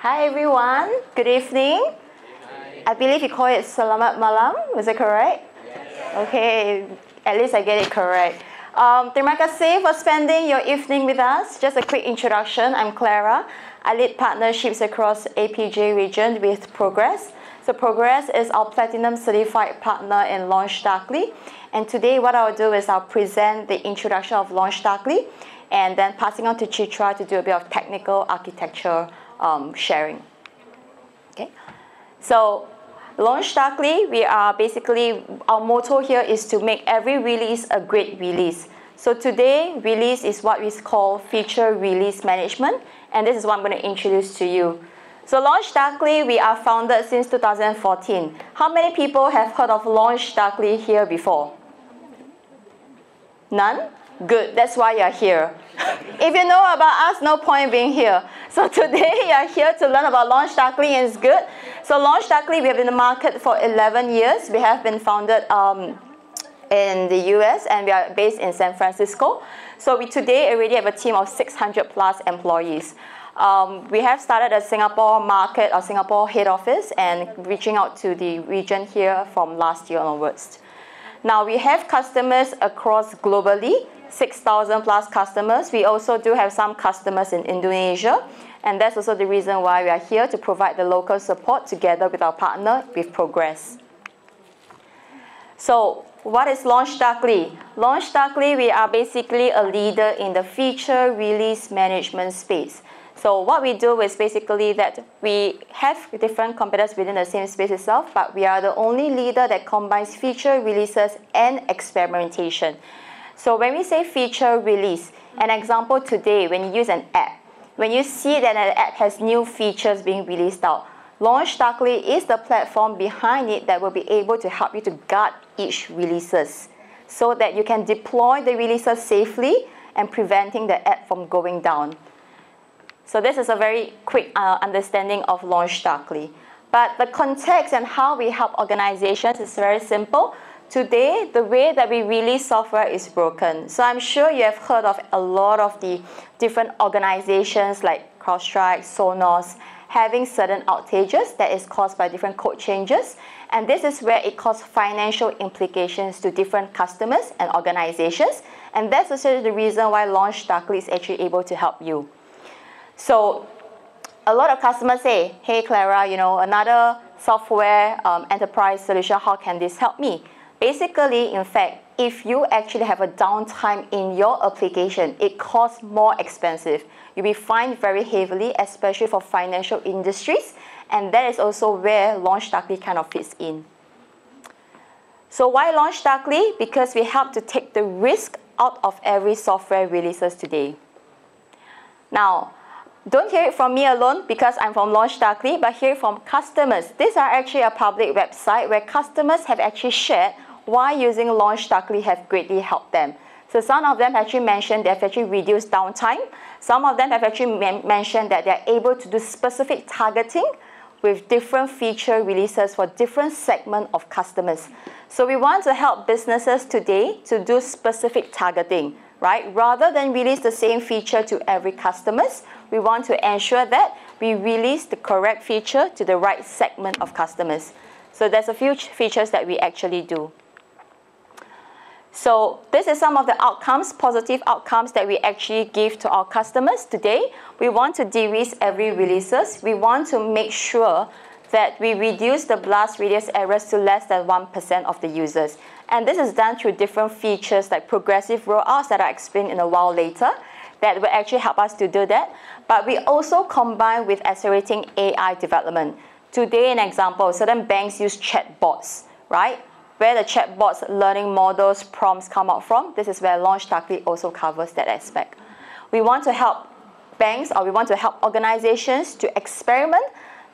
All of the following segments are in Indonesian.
Hi everyone, good evening. I believe you call it Selamat Malam, is it correct? Yes. Okay, at least I get it correct. Terima kasih for spending your evening with us. Just a quick introduction, I'm Clara. I lead partnerships across APJ region with Progress. So Progress is our platinum certified partner in LaunchDarkly. And today what I'll do is I'll present the introduction of LaunchDarkly and then passing on to Chitra to do a bit of technical architecture sharing. Okay, so LaunchDarkly, we are basically, our motto here is to make every release a great release. So today, release is what we call feature release management, and this is what I'm going to introduce to you. So LaunchDarkly, we are founded since 2014. How many people have heard of LaunchDarkly here before? None? Good, that's why you're here. If you know about us, no point being here. So today you're here to learn about LaunchDarkly, and it's good. So LaunchDarkly, we have been in the market for 11 years. We have been founded in the US and we are based in San Francisco. So we today already have a team of 600 plus employees. We have started a Singapore market, or Singapore head office, and reaching out to the region here from last year onwards. Now we have customers across globally, 6,000 plus customers. We also do have some customers in Indonesia, and that's also the reason why we are here to provide the local support together with our partner with Progress. So what is LaunchDarkly? LaunchDarkly, we are basically a leader in the feature release management space. So what we do is basically that we have different competitors within the same space itself, but we are the only leader that combines feature releases and experimentation. So when we say feature release, an example today, when you use an app, when you see that an app has new features being released out, LaunchDarkly is the platform behind it that will be able to help you to guard each releases so that you can deploy the releases safely and preventing the app from going down. So this is a very quick understanding of LaunchDarkly. But the context and how we help organizations is very simple. Today, the way that we release software is broken. So I'm sure you have heard of a lot of the different organizations like CrowdStrike, Sonos, having certain outages that is caused by different code changes. And this is where it causes financial implications to different customers and organizations. And that's also the reason why LaunchDarkly is actually able to help you. So a lot of customers say, hey Clara, another software enterprise solution, how can this help me? Basically, in fact, if you actually have a downtime in your application, it costs more expensive. You'll be fined very heavily, especially for financial industries, and that is also where LaunchDarkly kind of fits in. So why LaunchDarkly? Because we help to take the risk out of every software releases today. Now, don't hear it from me alone because I'm from LaunchDarkly, but hear it from customers. These are actually a public website where customers have actually shared why using LaunchDarkly have greatly helped them. So some of them actually mentioned they have actually reduced downtime. Some of them have actually mentioned that they're able to do specific targeting with different feature releases for different segments of customers. So we want to help businesses today to do specific targeting, right? Rather than release the same feature to every customer, we want to ensure that we release the correct feature to the right segment of customers. So there's a few features that we actually do. So this is some of the outcomes, positive outcomes that we actually give to our customers today. We want to de-risk every releases. We want to make sure that we reduce the blast radius errors to less than 1% of the users. And this is done through different features like progressive rollouts that I'll explain in a while later that will actually help us to do that. But we also combine with accelerating AI development. Today, an example, certain banks use chatbots, right? Where the chatbots learning models prompts come out from, this is where LaunchDarkly also covers that aspect. We want to help banks, or we want to help organizations to experiment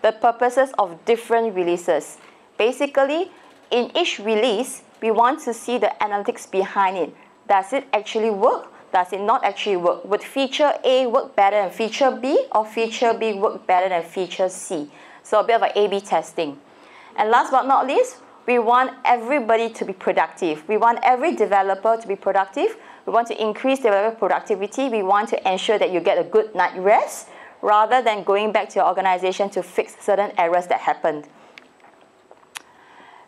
the purposes of different releases. Basically, in each release, we want to see the analytics behind it. Does it actually work? Does it not actually work? Would feature A work better than feature B, or feature B work better than feature C? So a bit of an A/B testing. And last but not least, we want everybody to be productive. We want every developer to be productive. We want to increase developer productivity. We want to ensure that you get a good night rest, rather than going back to your organization to fix certain errors that happened.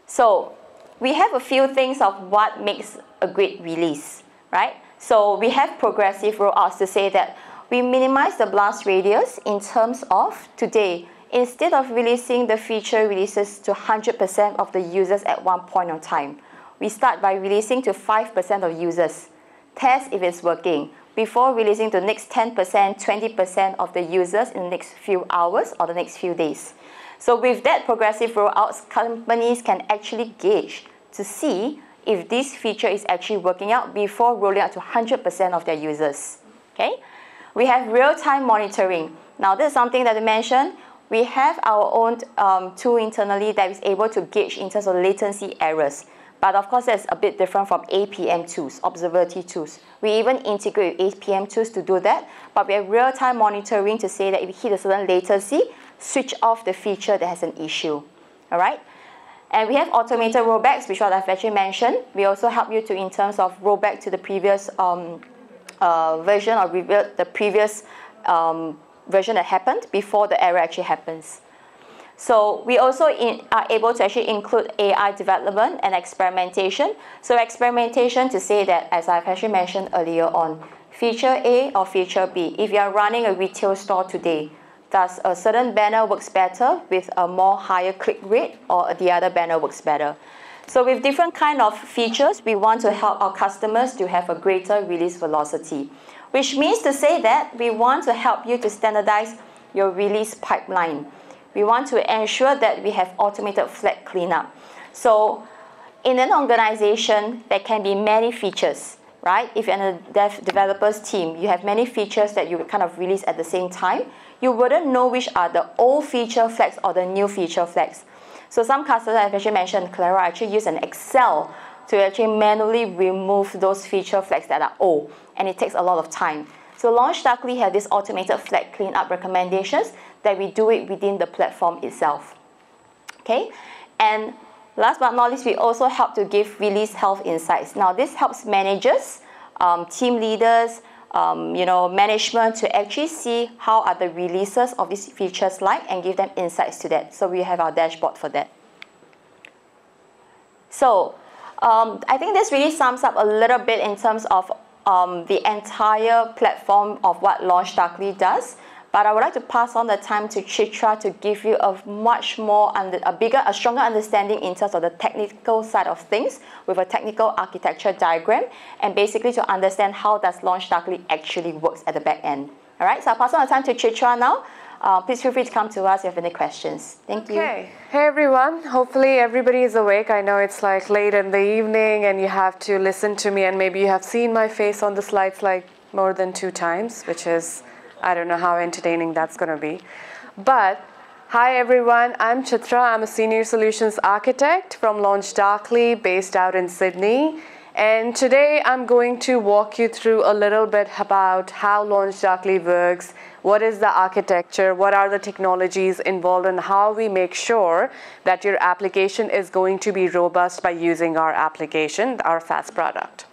So we have a few things of what makes a great release, right? So we have progressive rollouts to say that we minimize the blast radius in terms of today. Instead of releasing the feature releases to 100% of the users at one point in time, we start by releasing to 5% of users. Test if it's working before releasing to the next 10%, 20% of the users in the next few hours or the next few days. So with that progressive rollouts, companies can actually gauge to see if this feature is actually working out before rolling out to 100% of their users. Okay? We have real-time monitoring. Now this is something that I mentioned. We have our own tool internally that is able to gauge in terms of latency errors. But of course, that's a bit different from APM tools, observability tools. We even integrate with APM tools to do that. But we have real-time monitoring to say that if we hit a certain latency, switch off the feature that has an issue. All right? And we have automated rollbacks, which I've actually mentioned. We also help you to, in terms of rollback to the previous version or the previous version that happened before the error actually happens. So we also are able to actually include AI development and experimentation. So experimentation to say that, as I've actually mentioned earlier on, feature A or feature B. If you are running a retail store today, does a certain banner works better with a more higher click rate, or the other banner works better? So with different kind of features, we want to help our customers to have a greater release velocity, which means to say that we want to help you to standardize your release pipeline. We want to ensure that we have automated flag cleanup. So in an organization, there can be many features, right? If you're in a developers team, you have many features that you kind of release at the same time. You wouldn't know which are the old feature flags or the new feature flags. So some customers, I've actually mentioned, Clara, actually use an Excel to actually manually remove those feature flags that are old, and it takes a lot of time. So LaunchDarkly have this automated flag cleanup recommendations that we do it within the platform itself. Okay, and last but not least, we also help to give release health insights. Now this helps managers, team leaders, management to actually see how are the releases of these features like and give them insights to that. So we have our dashboard for that. So I think this really sums up a little bit in terms of the entire platform of what LaunchDarkly does. But I would like to pass on the time to Chitra to give you a much more, a stronger understanding in terms of the technical side of things with a technical architecture diagram, and basically to understand how does LaunchDarkly actually works at the back end. All right, so I'll pass on the time to Chitra now. Please feel free to come to us if you have any questions. Thank you. Okay. Hey everyone. Hopefully everybody is awake. I know it's like late in the evening and you have to listen to me, and maybe you have seen my face on the slides like more than 2 times, which is, I don't know how entertaining that's going to be. But hi everyone, I'm Chitra. I'm a senior solutions architect from LaunchDarkly based out in Sydney. And today I'm going to walk you through a little bit about how LaunchDarkly works, what is the architecture, what are the technologies involved, and how we make sure that your application is going to be robust by using our application, our SaaS product.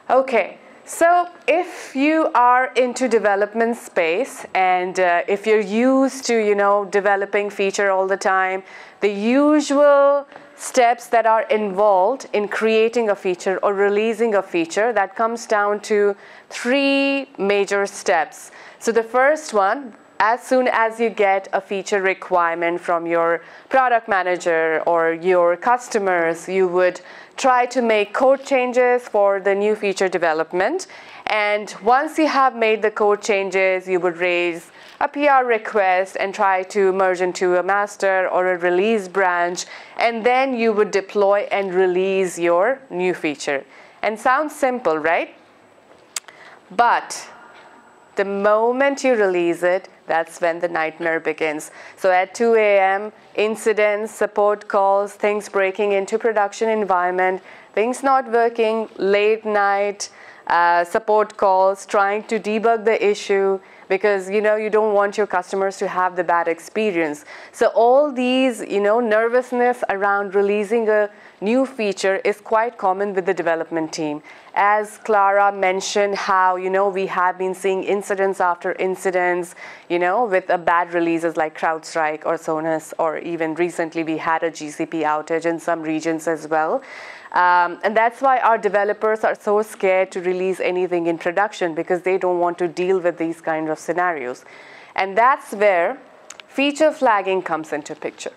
Okay, so if you are into development space and if you're used to, developing feature all the time, the usual steps that are involved in creating a feature or releasing a feature, that comes down to 3 major steps. So the first one, as soon as you get a feature requirement from your product manager or your customers, you would try to make code changes for the new feature development. And once you have made the code changes, you would raise a PR request and try to merge into a master or a release branch, and then you would deploy and release your new feature. And sounds simple, right? But the moment you release it, that's when the nightmare begins. So at 2 a.m., incidents, support calls, things breaking into production environment, things not working, late night, support calls, trying to debug the issue, because you don't want your customers to have the bad experience. So all these nervousness around releasing a new feature is quite common with the development team. as Clara mentioned, how, we have been seeing incidents after incidents, with bad releases like CrowdStrike or Sonos, or even recently we had a GCP outage in some regions as well. And that's why our developers are so scared to release anything in production, because they don't want to deal with these kind of scenarios. And that's where feature flagging comes into picture.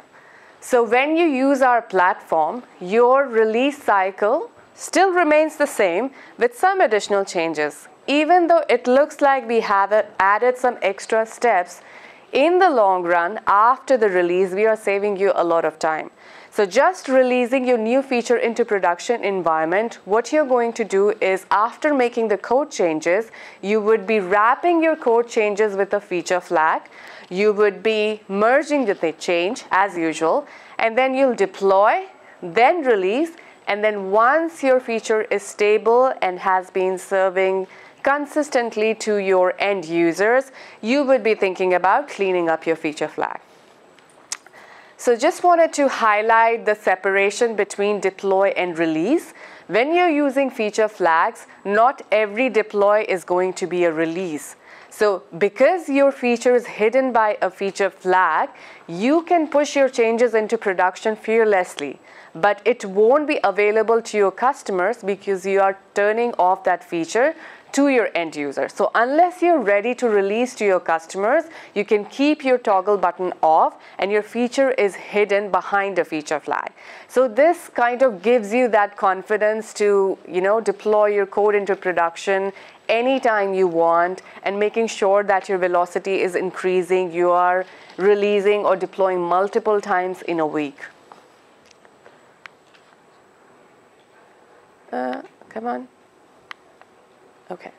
So when you use our platform, your release cycle still remains the same with some additional changes. Even though it looks like we have added some extra steps, in the long run, after the release, we are saving you a lot of time. So just releasing your new feature into production environment, what you're going to do is, after making the code changes, you would be wrapping your code changes with a feature flag. You would be merging the change as usual, and then you'll deploy, then release, and then once your feature is stable and has been serving consistently to your end users, you would be thinking about cleaning up your feature flag. So just wanted to highlight the separation between deploy and release. When you're using feature flags, not every deploy is going to be a release. So because your feature is hidden by a feature flag, you can push your changes into production fearlessly, but it won't be available to your customers because you are turning off that feature to your end user. So unless you're ready to release to your customers, you can keep your toggle button off and your feature is hidden behind a feature flag. So this kind of gives you that confidence to, deploy your code into production anytime you want, and making sure that your velocity is increasing. You are releasing or deploying multiple times in a week. Come on. Okay.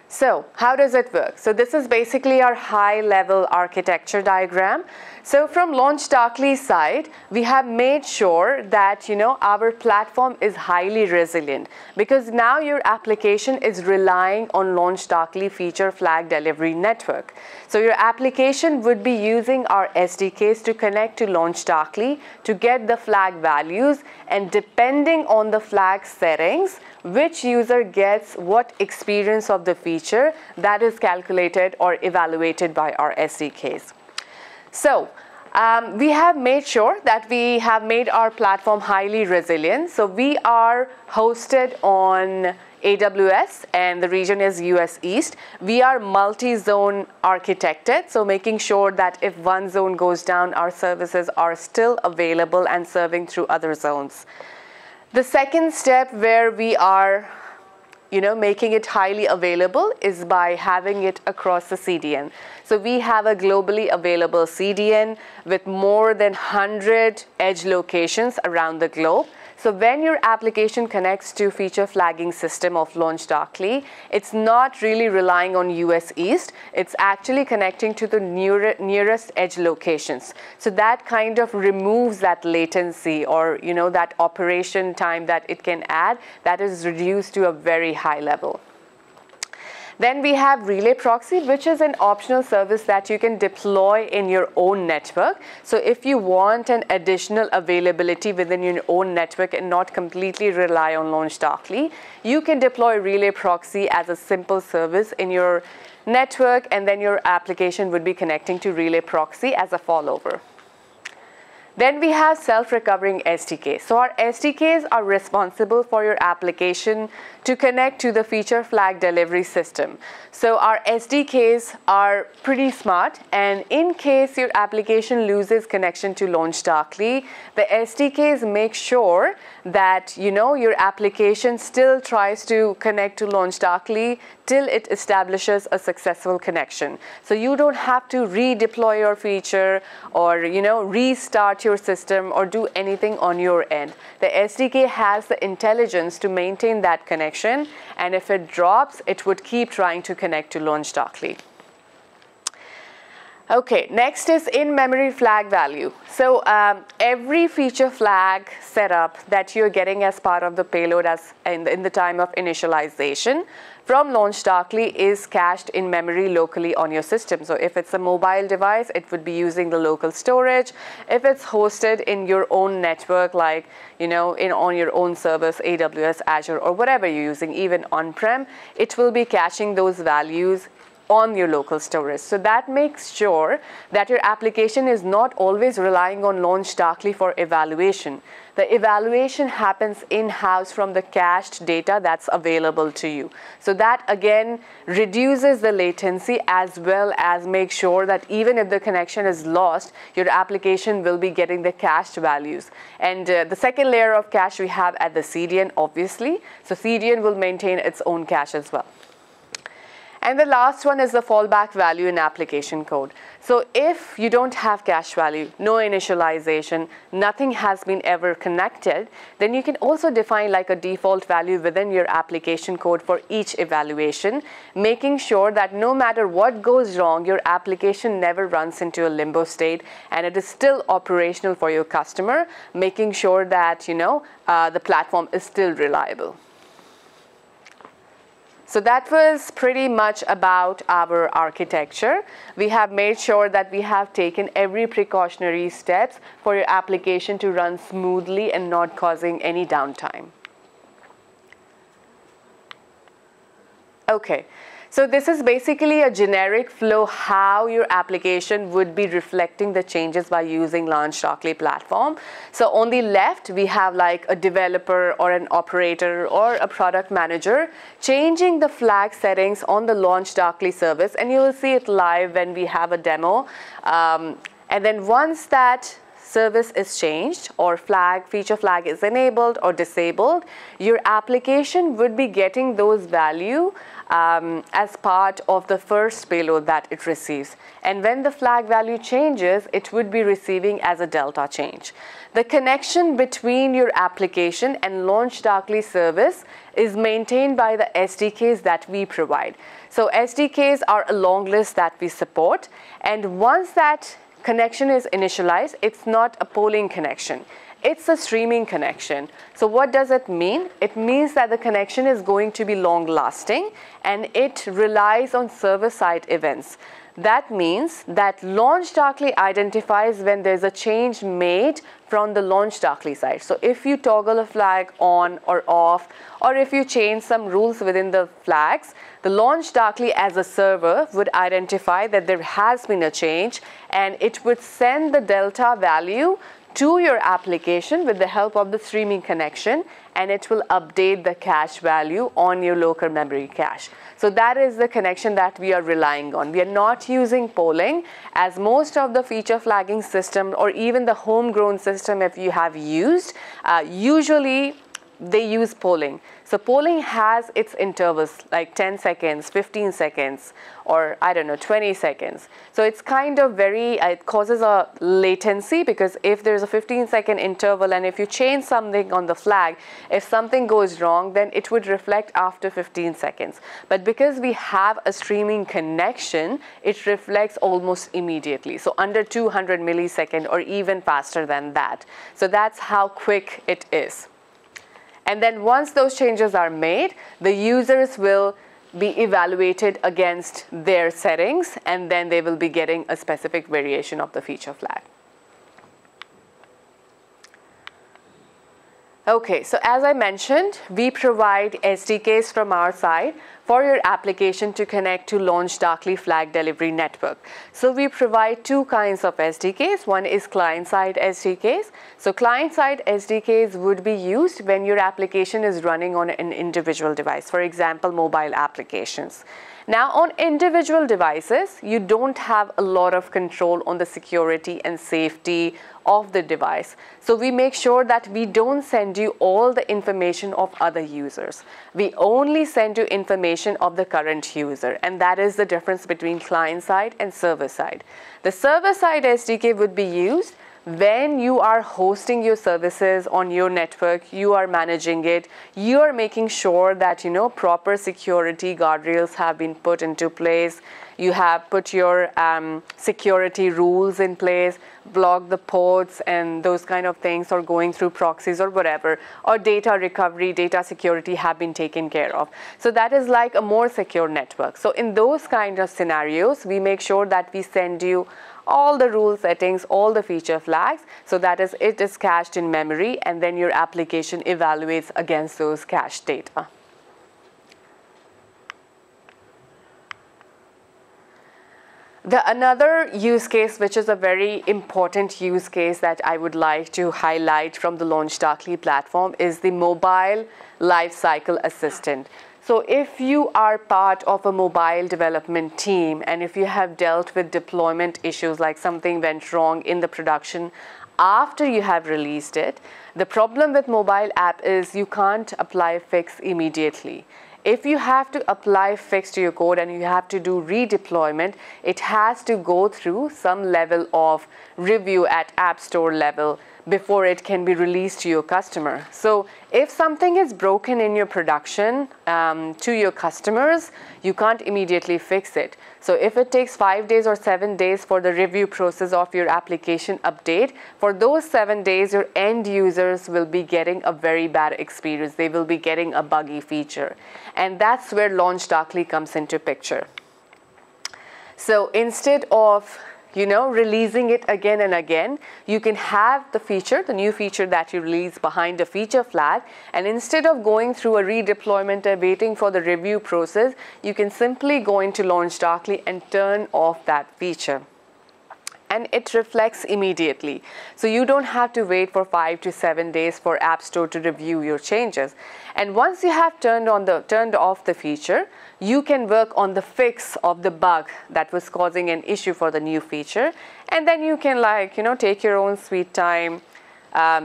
So how does it work? So this is basically our high-level architecture diagram. So from LaunchDarkly's side, we have made sure that, our platform is highly resilient, because now your application is relying on LaunchDarkly feature flag delivery network. So your application would be using our SDKs to connect to LaunchDarkly to get the flag values, and depending on the flag settings, which user gets what experience of the feature, that is calculated or evaluated by our SDKs. So we have made sure that we have made our platform highly resilient. So we are hosted on AWS, and the region is US East. We are multi-zone architected, so making sure that if one zone goes down, our services are still available and serving through other zones. The second step where we are, making it highly available is by having it across the CDN. So we have a globally available CDN with more than 100 edge locations around the globe. So when your application connects to feature flagging system of LaunchDarkly, it's not really relying on US East. It's actually connecting to the nearest edge locations. So that kind of removes that latency, or that operation time that it can add, that is reduced to a very high level. Then we have Relay Proxy, which is an optional service that you can deploy in your own network. So if you want an additional availability within your own network and not completely rely on LaunchDarkly, you can deploy Relay Proxy as a simple service in your network, and then your application would be connecting to Relay Proxy as a failover. Then we have self-recovering SDK. So our SDKs are responsible for your application to connect to the feature flag delivery system. So our SDKs are pretty smart, and in case your application loses connection to LaunchDarkly, the SDKs make sure that your application still tries to connect to LaunchDarkly till it establishes a successful connection. So you don't have to redeploy your feature or restart your system or do anything on your end. The SDK has the intelligence to maintain that connection, and if it drops, it would keep trying to connect to LaunchDarkly. Okay, next is in-memory flag value. So every feature flag setup that you're getting as part of the payload in the time of initialization from LaunchDarkly is cached in memory locally on your system. So if it's a mobile device, it would be using the local storage. If it's hosted in your own network, like on your own service, AWS, Azure, or whatever you're using, even on-prem, it will be caching those values on your local storage. So that makes sure that your application is not always relying on LaunchDarkly for evaluation. The evaluation happens in-house from the cached data that's available to you. So that again reduces the latency, as well as make sure that even if the connection is lost, your application will be getting the cached values. And the second layer of cache we have at the CDN, obviously. So CDN will maintain its own cache as well. And the last one is the fallback value in application code. So if you don't have cache value, no initialization, nothing has been ever connected, then you can also define like a default value within your application code for each evaluation, making sure that no matter what goes wrong, your application never runs into a limbo state and it is still operational for your customer, making sure that the platform is still reliable. So that was pretty much about our architecture. We have made sure that we have taken every precautionary steps for your application to run smoothly and not causing any downtime. Okay. So this is basically a generic flow how your application would be reflecting the changes by using LaunchDarkly platform. So on the left, we have like a developer or an operator or a product manager changing the flag settings on the LaunchDarkly service, and you will see it live when we have a demo. And then once that service is changed or feature flag is enabled or disabled, your application would be getting those values as part of the first payload that it receives. And when the flag value changes, it would be receiving as a delta change. The connection between your application and LaunchDarkly service is maintained by the SDKs that we provide. So SDKs are a long list that we support, and once that connection is initialized, it's not a polling connection. It's a streaming connection. So what does it mean? It means that the connection is going to be long lasting and it relies on server-side events. That means that LaunchDarkly identifies when there's a change made from the LaunchDarkly side. So if you toggle a flag on or off, or if you change some rules within the flags, the LaunchDarkly as a server would identify that there has been a change, and it would send the delta value to your application with the help of the streaming connection, and it will update the cache value on your local memory cache. So that is the connection that we are relying on. We are not using polling, as most of the feature flagging system or even the homegrown system if you have used, usually they use polling. So polling has its intervals like 10 seconds, 15 seconds, or I don't know, 20 seconds. So it's kind of it causes a latency, because if there's a 15-second interval and if you change something on the flag, if something goes wrong, then it would reflect after 15 seconds. But because we have a streaming connection, it reflects almost immediately. So under 200 milliseconds or even faster than that. So that's how quick it is. And then once those changes are made, the users will be evaluated against their settings, and then they will be getting a specific variation of the feature flag. Okay, so as I mentioned, we provide SDKs from our side for your application to connect to LaunchDarkly Flag Delivery Network. So we provide two kinds of SDKs. One is client-side SDKs. So client-side SDKs would be used when your application is running on an individual device, for example, mobile applications. Now, on individual devices, you don't have a lot of control on the security and safety of the device. So we make sure that we don't send you all the information of other users. We only send you information of the current user, and that is the difference between client-side and server-side. The server-side SDK would be used when you are hosting your services on your network, you are managing it, you are making sure that proper security guardrails have been put into place, You have put your security rules in place, block the ports and those kind of things, or going through proxies or whatever, or data recovery, data security have been taken care of. So that is like a more secure network. So in those kind of scenarios, we make sure that we send you all the rule settings, all the feature flags, so that it is cached in memory, and then your application evaluates against those cached data. Another use case, which is a very important use case that I would like to highlight from the LaunchDarkly platform, is the mobile lifecycle assistant. So if you are part of a mobile development team, and if you have dealt with deployment issues, like something went wrong in the production after you have released it, the problem with mobile app is you can't apply fix immediately. If you have to apply fix to your code and you have to do redeployment, it has to go through some level of review at App Store level before it can be released to your customer. So if something is broken in your production to your customers, you can't immediately fix it. So if it takes 5 days or 7 days for the review process of your application update, for those 7 days, your end users will be getting a very bad experience. They will be getting a buggy feature. And that's where LaunchDarkly comes into picture. So instead of releasing it again and again, you can have the feature, the new feature that you release, behind a feature flag, and instead of going through a redeployment and waiting for the review process, you can simply go into LaunchDarkly and turn off that feature. And it reflects immediately. So you don't have to wait for 5 to 7 days for App Store to review your changes. And once you have turned off the feature, you can work on the fix of the bug that was causing an issue for the new feature. And then you can take your own sweet time,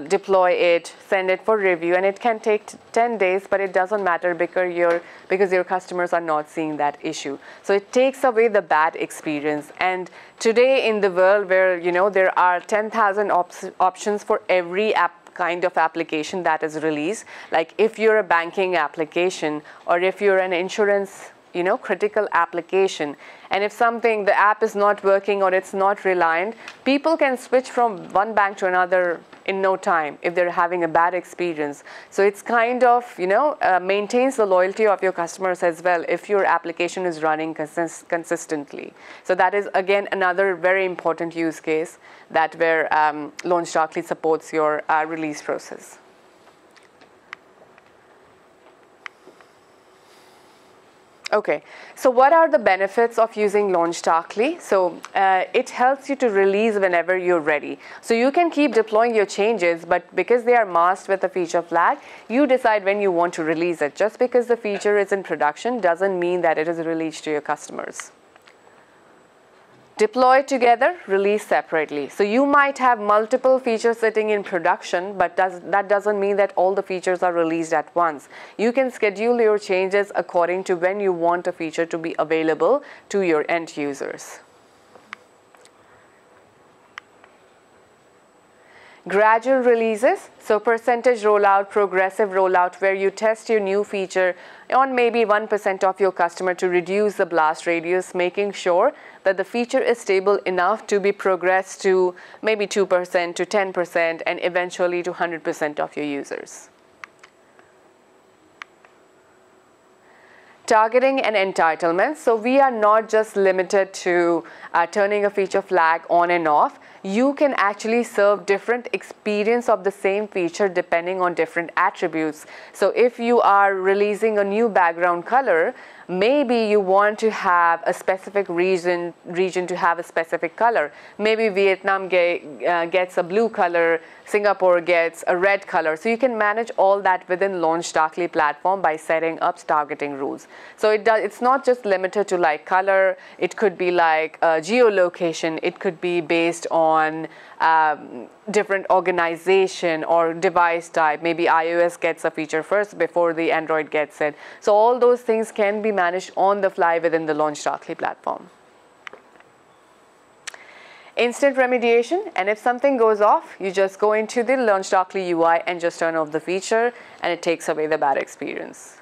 deploy it, send it for review, and it can take 10 days, but it doesn't matter because your customers are not seeing that issue. So it takes away the bad experience. And today in the world where there are 10,000 options for every kind of application that is released, like if you're a banking application or if you're an insurance critical application, and if the app is not working or it's not reliant, people can switch from one bank to another in no time if they're having a bad experience. So it's kind of maintains the loyalty of your customers as well if your application is running consistently. So that is again another very important use case where LaunchDarkly supports your release process. Okay, so what are the benefits of using LaunchDarkly? So it helps you to release whenever you're ready. So you can keep deploying your changes, but because they are masked with a feature flag, you decide when you want to release it. Just because the feature is in production doesn't mean that it is released to your customers. Deploy together, release separately. So you might have multiple features sitting in production, but that doesn't mean that all the features are released at once. You can schedule your changes according to when you want a feature to be available to your end users. Gradual releases, so percentage rollout, progressive rollout, where you test your new feature on maybe 1% of your customer to reduce the blast radius, making sure that the feature is stable enough to be progressed to maybe 2% to 10% and eventually to 100% of your users. Targeting and entitlement. So we are not just limited to turning a feature flag on and off. You can actually serve different experience of the same feature depending on different attributes. So if you are releasing a new background color, maybe you want to have a specific region to have a specific color. Maybe Vietnam gets a blue color, Singapore gets a red color. So you can manage all that within LaunchDarkly platform by setting up targeting rules. So it's not just limited to like color. It could be like geolocation. It could be based on different organization or device type. Maybe iOS gets a feature first before the Android gets it. So all those things can be managed on the fly within the LaunchDarkly platform. Instant remediation, and if something goes off, you just go into the LaunchDarkly UI and just turn off the feature, and it takes away the bad experience.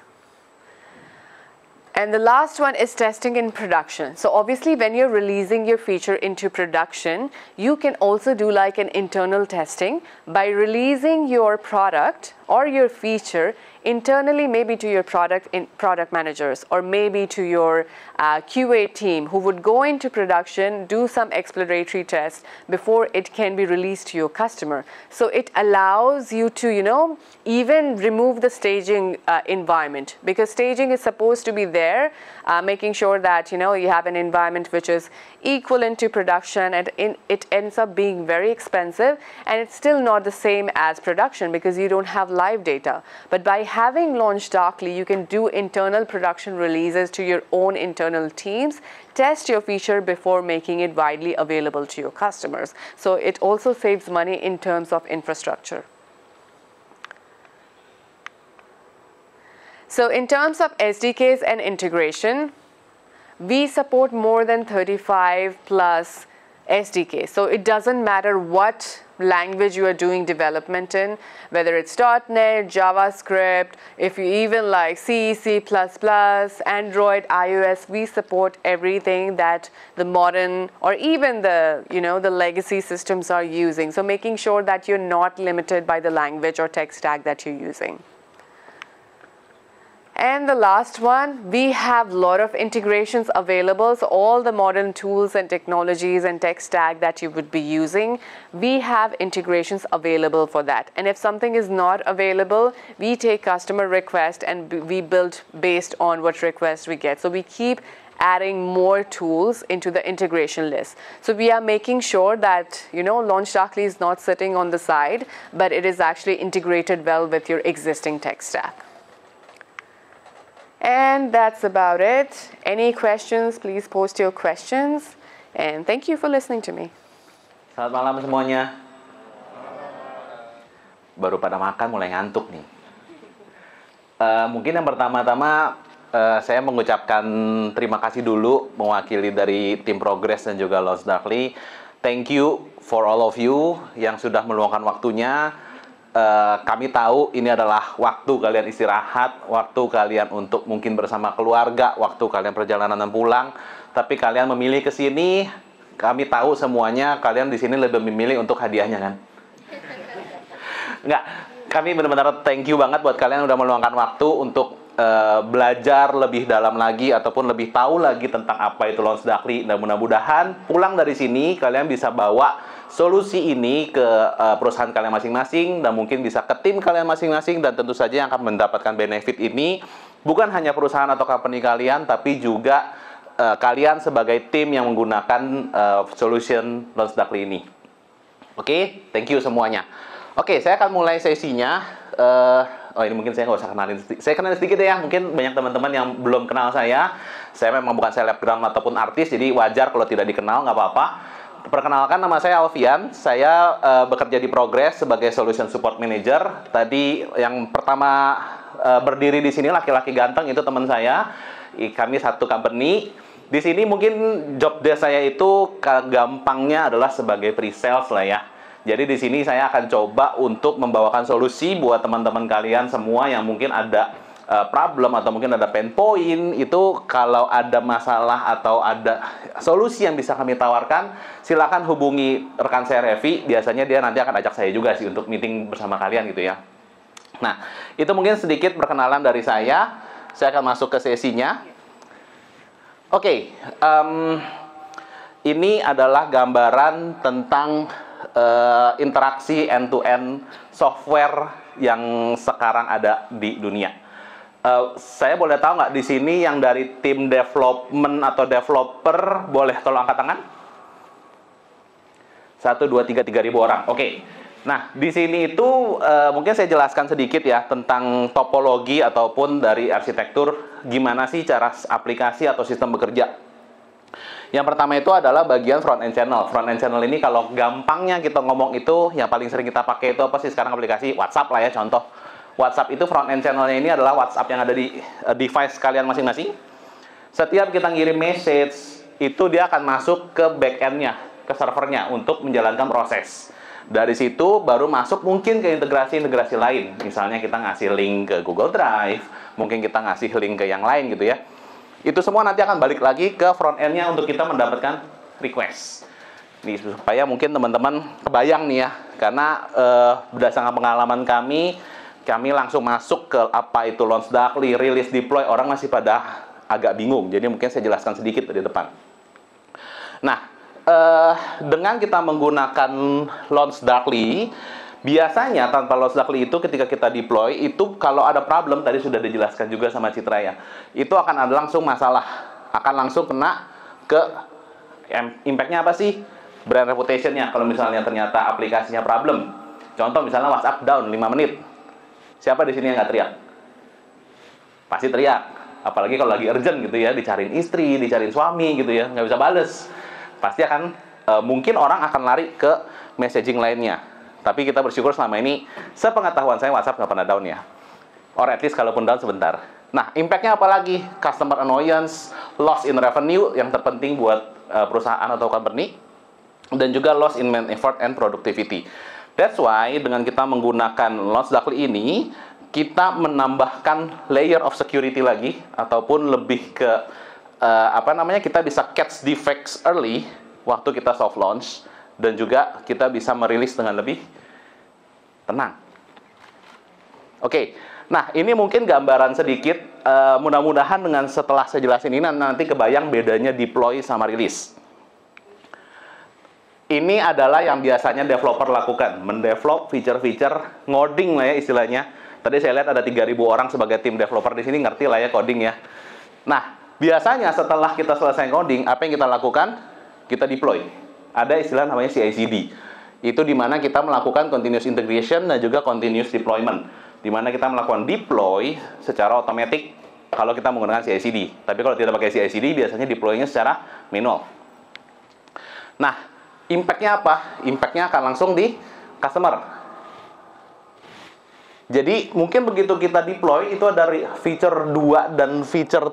And the last one is testing in production. So obviously when you're releasing your feature into production, you can also do like an internal testing by releasing your product or your feature internally, maybe to your product managers, or maybe to your QA team, who would go into production, do some exploratory tests before it can be released to your customer. So it allows you to, you know, even remove the staging environment, because staging is supposed to be there, making sure that, you know, you have an environment which is equivalent to production, and it ends up being very expensive, and it's still not the same as production because you don't have live data. But by having LaunchDarkly, you can do internal production releases to your own internal teams, test your feature before making it widely available to your customers. So it also saves money in terms of infrastructure. So in terms of SDKs and integration, we support more than 35 plus SDKs. So it doesn't matter what language you are doing development in, whether it's .NET, JavaScript, if you even like C, C++, Android, iOS, we support everything that the modern or even the, you know, the legacy systems are using. So making sure that you're not limited by the language or tech stack that you're using. And the last one, we have a lot of integrations available. So all the modern tools and technologies and tech stack that you would be using, we have integrations available for that. And if something is not available, we take customer request and we build based on what requests we get. So we keep adding more tools into the integration list. So we are making sure that, you know, LaunchDarkly is not sitting on the side, but it is actually integrated well with your existing tech stack. And that's about it. Any questions, please post your questions. And thank you for listening to me. Selamat malam semuanya. Baru pada makan, mulai ngantuk nih. Mungkin yang pertama-tama saya mengucapkan terima kasih dulu mewakili dari tim Progress dan juga LaunchDarkly. Thank you for all of you yang sudah meluangkan waktunya. Kami tahu ini adalah waktu kalian istirahat, waktu kalian untuk mungkin bersama keluarga, waktu kalian perjalanan dan pulang. Tapi kalian memilih ke sini, kami tahu semuanya kalian di sini lebih memilih untuk hadiahnya kan? Enggak, kami benar-benar thank you banget buat kalian yang udah meluangkan waktu untuk belajar lebih dalam lagi ataupun lebih tahu lagi tentang apa itu LaunchDarkly. Dan mudah-mudahan pulang dari sini kalian bisa bawa solusi ini ke perusahaan kalian masing-masing dan mungkin bisa ke tim kalian masing-masing, dan tentu saja yang akan mendapatkan benefit ini bukan hanya perusahaan atau company kalian, tapi juga kalian sebagai tim yang menggunakan solution LaunchDarkly ini. Oke, thank you semuanya. Oke, saya akan mulai sesinya. Oh, ini mungkin saya nggak usah kenalin. Saya kenalin sedikit ya, mungkin banyak teman-teman yang belum kenal saya. Saya memang bukan selebgram ataupun artis, jadi wajar kalau tidak dikenal, nggak apa-apa. Perkenalkan, nama saya Alfian. Saya bekerja di Progress sebagai Solution Support Manager. Tadi yang pertama berdiri di sini laki-laki ganteng itu teman saya. Kami satu company. Di sini mungkin job desk saya itu gampangnya adalah sebagai pre-sales lah ya. Jadi di sini saya akan coba untuk membawakan solusi buat teman-teman kalian semua yang mungkin ada problem atau mungkin ada pain point. Itu kalau ada masalah atau ada solusi yang bisa kami tawarkan, silakan hubungi rekan saya Revi. Biasanya dia nanti akan ajak saya juga sih untuk meeting bersama kalian gitu ya. Nah, itu mungkin sedikit perkenalan dari saya. Saya akan masuk ke sesinya. Oke, ini adalah gambaran tentang interaksi end-to-end software yang sekarang ada di dunia. Saya boleh tahu nggak di sini yang dari tim development atau developer boleh tolong angkat tangan? 1, 2, 3, 3.000 orang. Oke. Nah, di sini itu mungkin saya jelaskan sedikit ya tentang topologi ataupun dari arsitektur gimana sih cara aplikasi atau sistem bekerja. Yang pertama itu adalah bagian front end channel. Front end channel ini kalau gampangnya kita ngomong itu yang paling sering kita pakai itu apa sih sekarang aplikasi? WhatsApp lah ya contoh. WhatsApp itu front end channelnya ini adalah WhatsApp yang ada di device kalian masing-masing. Setiap kita ngirim message itu dia akan masuk ke back end-nya, ke servernya untuk menjalankan proses. Dari situ baru masuk mungkin ke integrasi-integrasi lain. Misalnya kita ngasih link ke Google Drive, mungkin kita ngasih link ke yang lain gitu ya. Itu semua nanti akan balik lagi ke front end-nya untuk kita mendapatkan request. Nih, supaya mungkin teman-teman kebayang nih ya, karena berdasarkan pengalaman kami langsung masuk ke apa itu launch darkly, release, deploy, orang masih pada agak bingung. Jadi mungkin saya jelaskan sedikit dari depan. Nah, dengan kita menggunakan launch darkly, biasanya tanpa launch darkly itu ketika kita deploy, itu kalau ada problem, tadi sudah dijelaskan juga sama Citra ya, itu akan ada langsung masalah, akan langsung kena ke impact-nya apa sih? Brand reputation-nya, kalau misalnya ternyata aplikasinya problem. Contoh misalnya WhatsApp down 5 menit. Siapa di sini yang nggak teriak? Pasti teriak. Apalagi kalau lagi urgent gitu ya, dicariin istri, dicariin suami gitu ya, nggak bisa bales. Pasti akan, mungkin orang akan lari ke messaging lainnya. Tapi kita bersyukur selama ini, sepengetahuan saya WhatsApp nggak pernah down ya. Or at least kalaupun down sebentar. Nah, impact-nya apa lagi? Customer annoyance, loss in revenue, yang terpenting buat perusahaan atau company, dan juga loss in man effort and productivity. That's why dengan kita menggunakan launch darkly ini, kita menambahkan layer of security lagi, ataupun lebih ke kita bisa catch defects early waktu kita soft launch, dan juga kita bisa merilis dengan lebih tenang. Oke, nah ini mungkin gambaran sedikit. Mudah-mudahan dengan setelah saya jelasin ini nanti kebayang bedanya deploy sama rilis. Ini adalah yang biasanya developer lakukan, mendevelop feature-feature, ngoding lah ya istilahnya. Tadi saya lihat ada 3.000 orang sebagai tim developer di sini, ngerti lah ya coding ya. Nah, biasanya setelah kita selesai coding, apa yang kita lakukan? Kita deploy. Ada istilah namanya CI/CD. Itu dimana kita melakukan continuous integration dan juga continuous deployment. Dimana kita melakukan deploy secara otomatis kalau kita menggunakan CI/CD. Tapi kalau tidak pakai CI/CD, biasanya deploy-nya secara manual. Nah, impact-nya apa? Impact-nya akan langsung di customer. Jadi, mungkin begitu kita deploy, itu ada feature 2 dan feature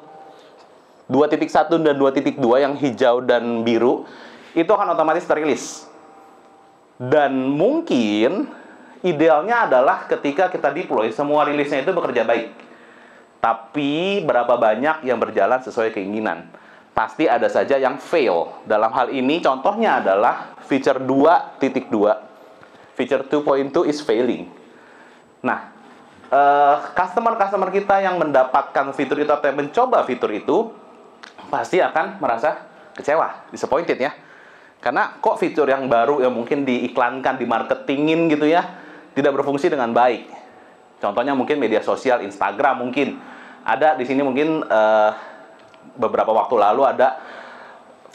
2.1 dan 2.2 yang hijau dan biru, itu akan otomatis terilis. Dan mungkin, idealnya adalah ketika kita deploy, semua rilisnya itu bekerja baik. Tapi, berapa banyak yang berjalan sesuai keinginan? Pasti ada saja yang fail. Dalam hal ini contohnya adalah feature 2.2. Feature 2.2 is failing. Nah, customer-customer kita yang mendapatkan fitur itu atau yang mencoba fitur itu pasti akan merasa kecewa, disappointed ya. Karena kok fitur yang baru yang mungkin diiklankan, dimarketingin gitu ya, tidak berfungsi dengan baik. Contohnya mungkin media sosial, Instagram mungkin. Ada di sini mungkin beberapa waktu lalu ada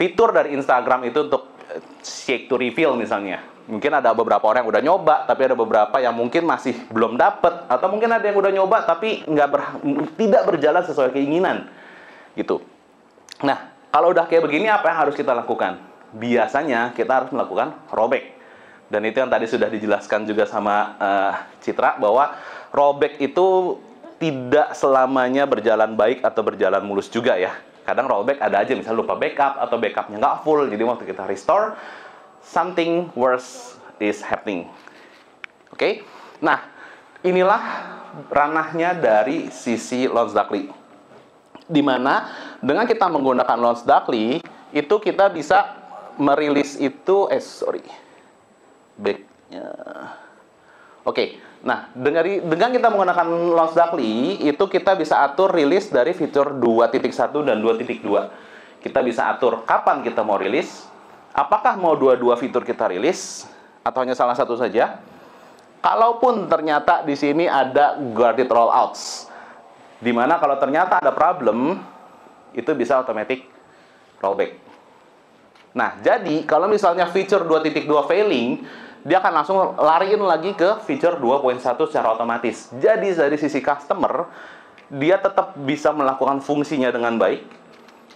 fitur dari Instagram itu untuk shake to reveal misalnya. Mungkin ada beberapa orang yang udah nyoba, tapi ada beberapa yang mungkin masih belum dapet, atau mungkin ada yang udah nyoba tapi tidak berjalan sesuai keinginan gitu. Nah, kalau udah kayak begini apa yang harus kita lakukan? Biasanya kita harus melakukan rollback. Dan itu yang tadi sudah dijelaskan juga sama Citra, bahwa rollback itu tidak selamanya berjalan baik atau berjalan mulus juga ya. Kadang rollback ada aja, misalnya lupa backup atau backupnya nggak full. Jadi waktu kita restore, something worse is happening. Oke? Nah, inilah ranahnya dari sisi launch darkly. Dimana dengan kita menggunakan launch darkly, itu kita bisa merilis itu, backnya. Oke. Nah, dengan kita menggunakan launch darkly, itu kita bisa atur rilis dari fitur 2.1 dan 2.2. Kita bisa atur kapan kita mau rilis, apakah mau dua-dua fitur kita rilis, atau hanya salah satu saja. Kalaupun ternyata di sini ada guarded rollouts, di mana kalau ternyata ada problem, itu bisa automatic rollback. Nah, jadi kalau misalnya feature 2.2 failing, dia akan langsung lariin lagi ke feature 2.1 secara otomatis. Jadi dari sisi customer, dia tetap bisa melakukan fungsinya dengan baik,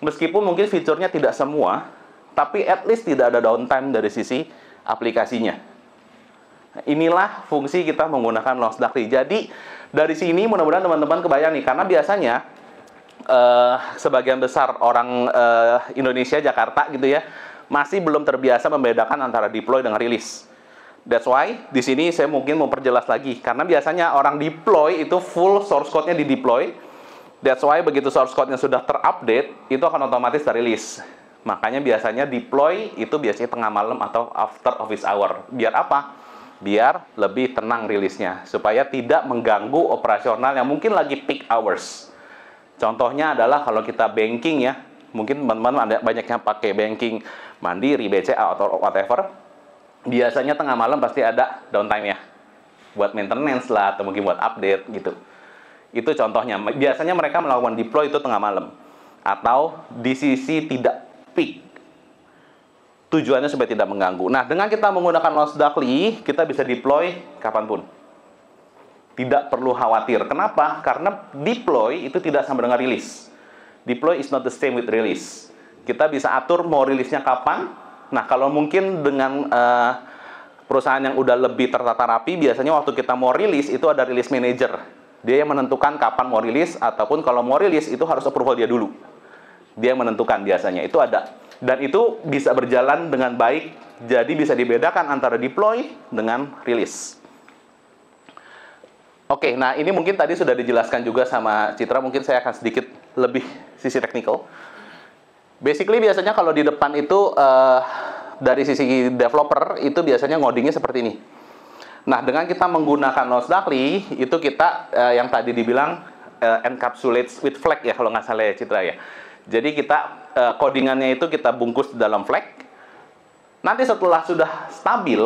meskipun mungkin fiturnya tidak semua, tapi at least tidak ada downtime dari sisi aplikasinya. Nah, inilah fungsi kita menggunakan launch darkly. Jadi dari sini mudah-mudahan teman-teman kebayang nih, karena biasanya sebagian besar orang Indonesia, Jakarta gitu ya, masih belum terbiasa membedakan antara deploy dengan rilis. That's why di sini saya mungkin mau perjelas lagi, karena biasanya orang deploy itu full source code-nya di deploy, That's why begitu source code-nya sudah terupdate, itu akan otomatis terilis. Makanya biasanya deploy itu biasanya tengah malam atau after office hour. Biar apa? Biar lebih tenang rilisnya, supaya tidak mengganggu operasional yang mungkin lagi peak hours. Contohnya adalah kalau kita banking ya, mungkin teman-teman ada banyak yang pakai banking Mandiri, BCA atau whatever. Biasanya tengah malam pasti ada downtime ya, buat maintenance lah atau mungkin buat update gitu. Itu contohnya. Biasanya mereka melakukan deploy itu tengah malam atau di sisi tidak peak. Tujuannya supaya tidak mengganggu. Nah, dengan kita menggunakan Launch Darkly, kita bisa deploy kapanpun. Tidak perlu khawatir. Kenapa? Karena deploy itu tidak sama dengan rilis. Deploy is not the same with release. Kita bisa atur mau rilisnya kapan. Nah, kalau mungkin dengan perusahaan yang udah lebih tertata rapi, biasanya waktu kita mau rilis, itu ada release manager. Dia yang menentukan kapan mau rilis, ataupun kalau mau rilis, itu harus approval dia dulu. Dia yang menentukan biasanya. Itu ada. Dan itu bisa berjalan dengan baik, jadi bisa dibedakan antara deploy dengan rilis. Oke, nah ini mungkin tadi sudah dijelaskan juga sama Citra, mungkin saya akan sedikit lebih sisi technical. Basically biasanya kalau di depan itu, dari sisi developer, itu biasanya ngodingnya seperti ini. Nah, dengan kita menggunakan Launch Darkly, itu kita, yang tadi dibilang, encapsulates with flag ya, kalau nggak salah ya Citra ya. Jadi kita codingannya itu kita bungkus di dalam flag. Nanti setelah sudah stabil,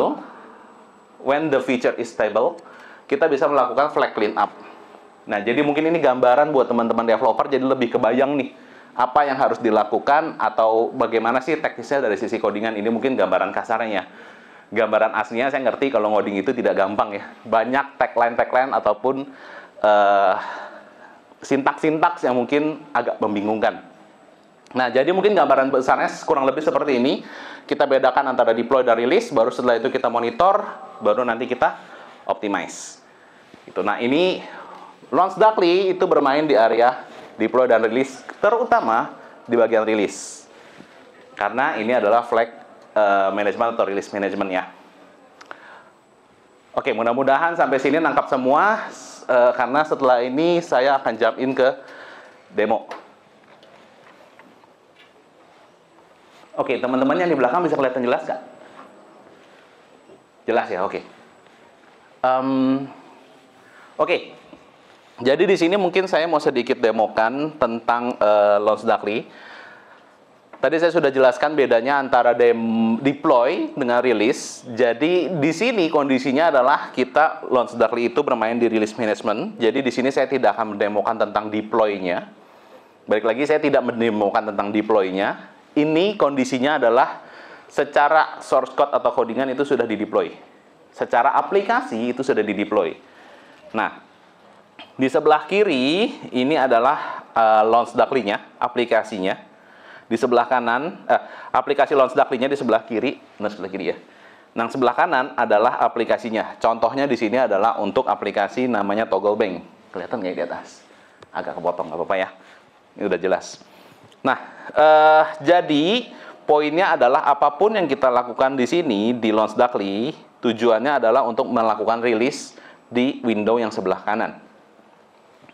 when the feature is stable, kita bisa melakukan flag cleanup. Nah, jadi mungkin ini gambaran buat teman-teman developer, jadi lebih kebayang nih apa yang harus dilakukan atau bagaimana sih teknisnya dari sisi codingan. Ini mungkin gambaran kasarnya. Gambaran aslinya saya ngerti kalau ngoding itu tidak gampang ya. Banyak tagline ataupun sintaks-sintaks yang mungkin agak membingungkan. Nah, jadi mungkin gambaran besarnya kurang lebih seperti ini. Kita bedakan antara deploy dan release, baru setelah itu kita monitor, baru nanti kita optimize. Gitu. Nah, ini Launch Darkly itu bermain di area deploy dan release, terutama di bagian release. Karena ini adalah flag management atau release management ya. Oke, mudah-mudahan sampai sini nangkap semua, karena setelah ini saya akan jump in ke demo. Oke, teman-teman yang di belakang bisa kelihatan jelas nggak? Jelas ya, oke. Oke, jadi di sini mungkin saya mau sedikit demokan tentang Launch Darkly. Tadi saya sudah jelaskan bedanya antara deploy dengan release. Jadi di sini kondisinya adalah kita Launch Darkly itu bermain di release management. Jadi di sini saya tidak akan mendemokan tentang deploy-nya. Balik lagi, saya tidak mendemokan tentang deploy-nya. Ini kondisinya adalah secara source code atau codingan itu sudah di-deploy. Secara aplikasi itu sudah di-deploy. Nah, di sebelah kiri ini adalah Launch Darkly-nya, aplikasinya. Di sebelah kanan, aplikasi Launch Darkly-nya di sebelah kiri, sebelah kiri ya. Nah, sebelah kanan adalah aplikasinya. Contohnya di sini adalah untuk aplikasi namanya Toggle Bank. Kelihatan nggak di atas? Agak kepotong, nggak apa-apa ya. Ini udah jelas. Nah, jadi poinnya adalah apapun yang kita lakukan di sini di Launch Darkly, tujuannya adalah untuk melakukan rilis di window yang sebelah kanan.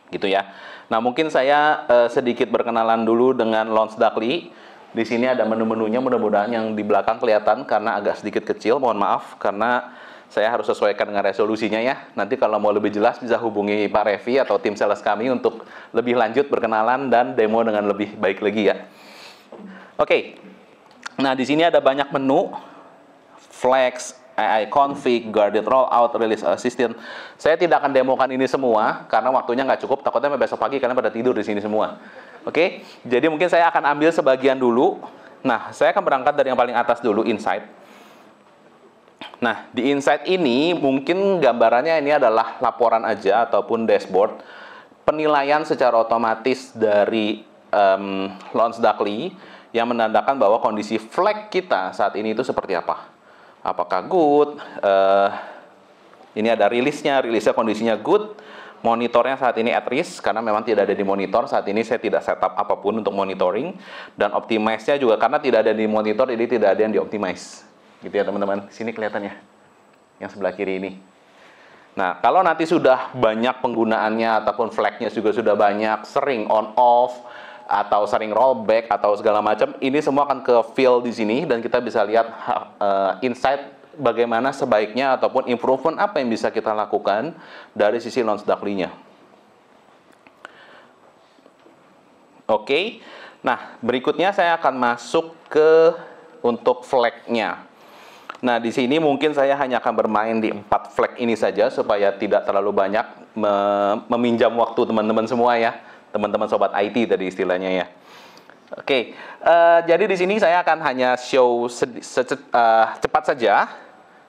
Gitu ya. Nah, mungkin saya sedikit berkenalan dulu dengan Launch Darkly. Di sini ada menu-menunya, mudah-mudahan yang di belakang kelihatan karena agak sedikit kecil, mohon maaf karena saya harus sesuaikan dengan resolusinya ya. Nanti kalau mau lebih jelas bisa hubungi Pak Revi atau tim sales kami untuk lebih lanjut berkenalan dan demo dengan lebih baik lagi ya. Oke. Nah, di sini ada banyak menu. Flex, AI config, guarded rollout, release assistant. Saya tidak akan demokan ini semua karena waktunya nggak cukup. Takutnya besok pagi kalian pada tidur di sini semua. Oke. Jadi mungkin saya akan ambil sebagian dulu. Nah, saya akan berangkat dari yang paling atas dulu, Insight. Nah, di Insight ini mungkin gambarannya ini adalah laporan aja ataupun dashboard penilaian secara otomatis dari Launch Darkly yang menandakan bahwa kondisi flag kita saat ini itu seperti apa. Apakah good? Ini ada rilisnya kondisinya good. Monitornya saat ini at risk karena memang tidak ada di monitor. Saat ini saya tidak setup apapun untuk monitoring. Dan optimize-nya juga karena tidak ada di monitor, jadi tidak ada yang di-optimize. Gitu ya teman-teman, sini kelihatannya yang sebelah kiri ini. Nah, kalau nanti sudah banyak penggunaannya ataupun flag-nya juga sudah banyak, sering on off atau sering rollback atau segala macam, ini semua akan ke fill di sini dan kita bisa lihat insight bagaimana sebaiknya ataupun improvement apa yang bisa kita lakukan dari sisi launch Darkly-nya. Oke. Nah, berikutnya saya akan masuk ke untuk flag-nya. Nah, di sini mungkin saya hanya akan bermain di 4 flag ini saja supaya tidak terlalu banyak meminjam waktu teman-teman semua ya. Teman-teman sobat IT tadi istilahnya ya. Oke, jadi di sini saya akan hanya show cepat saja.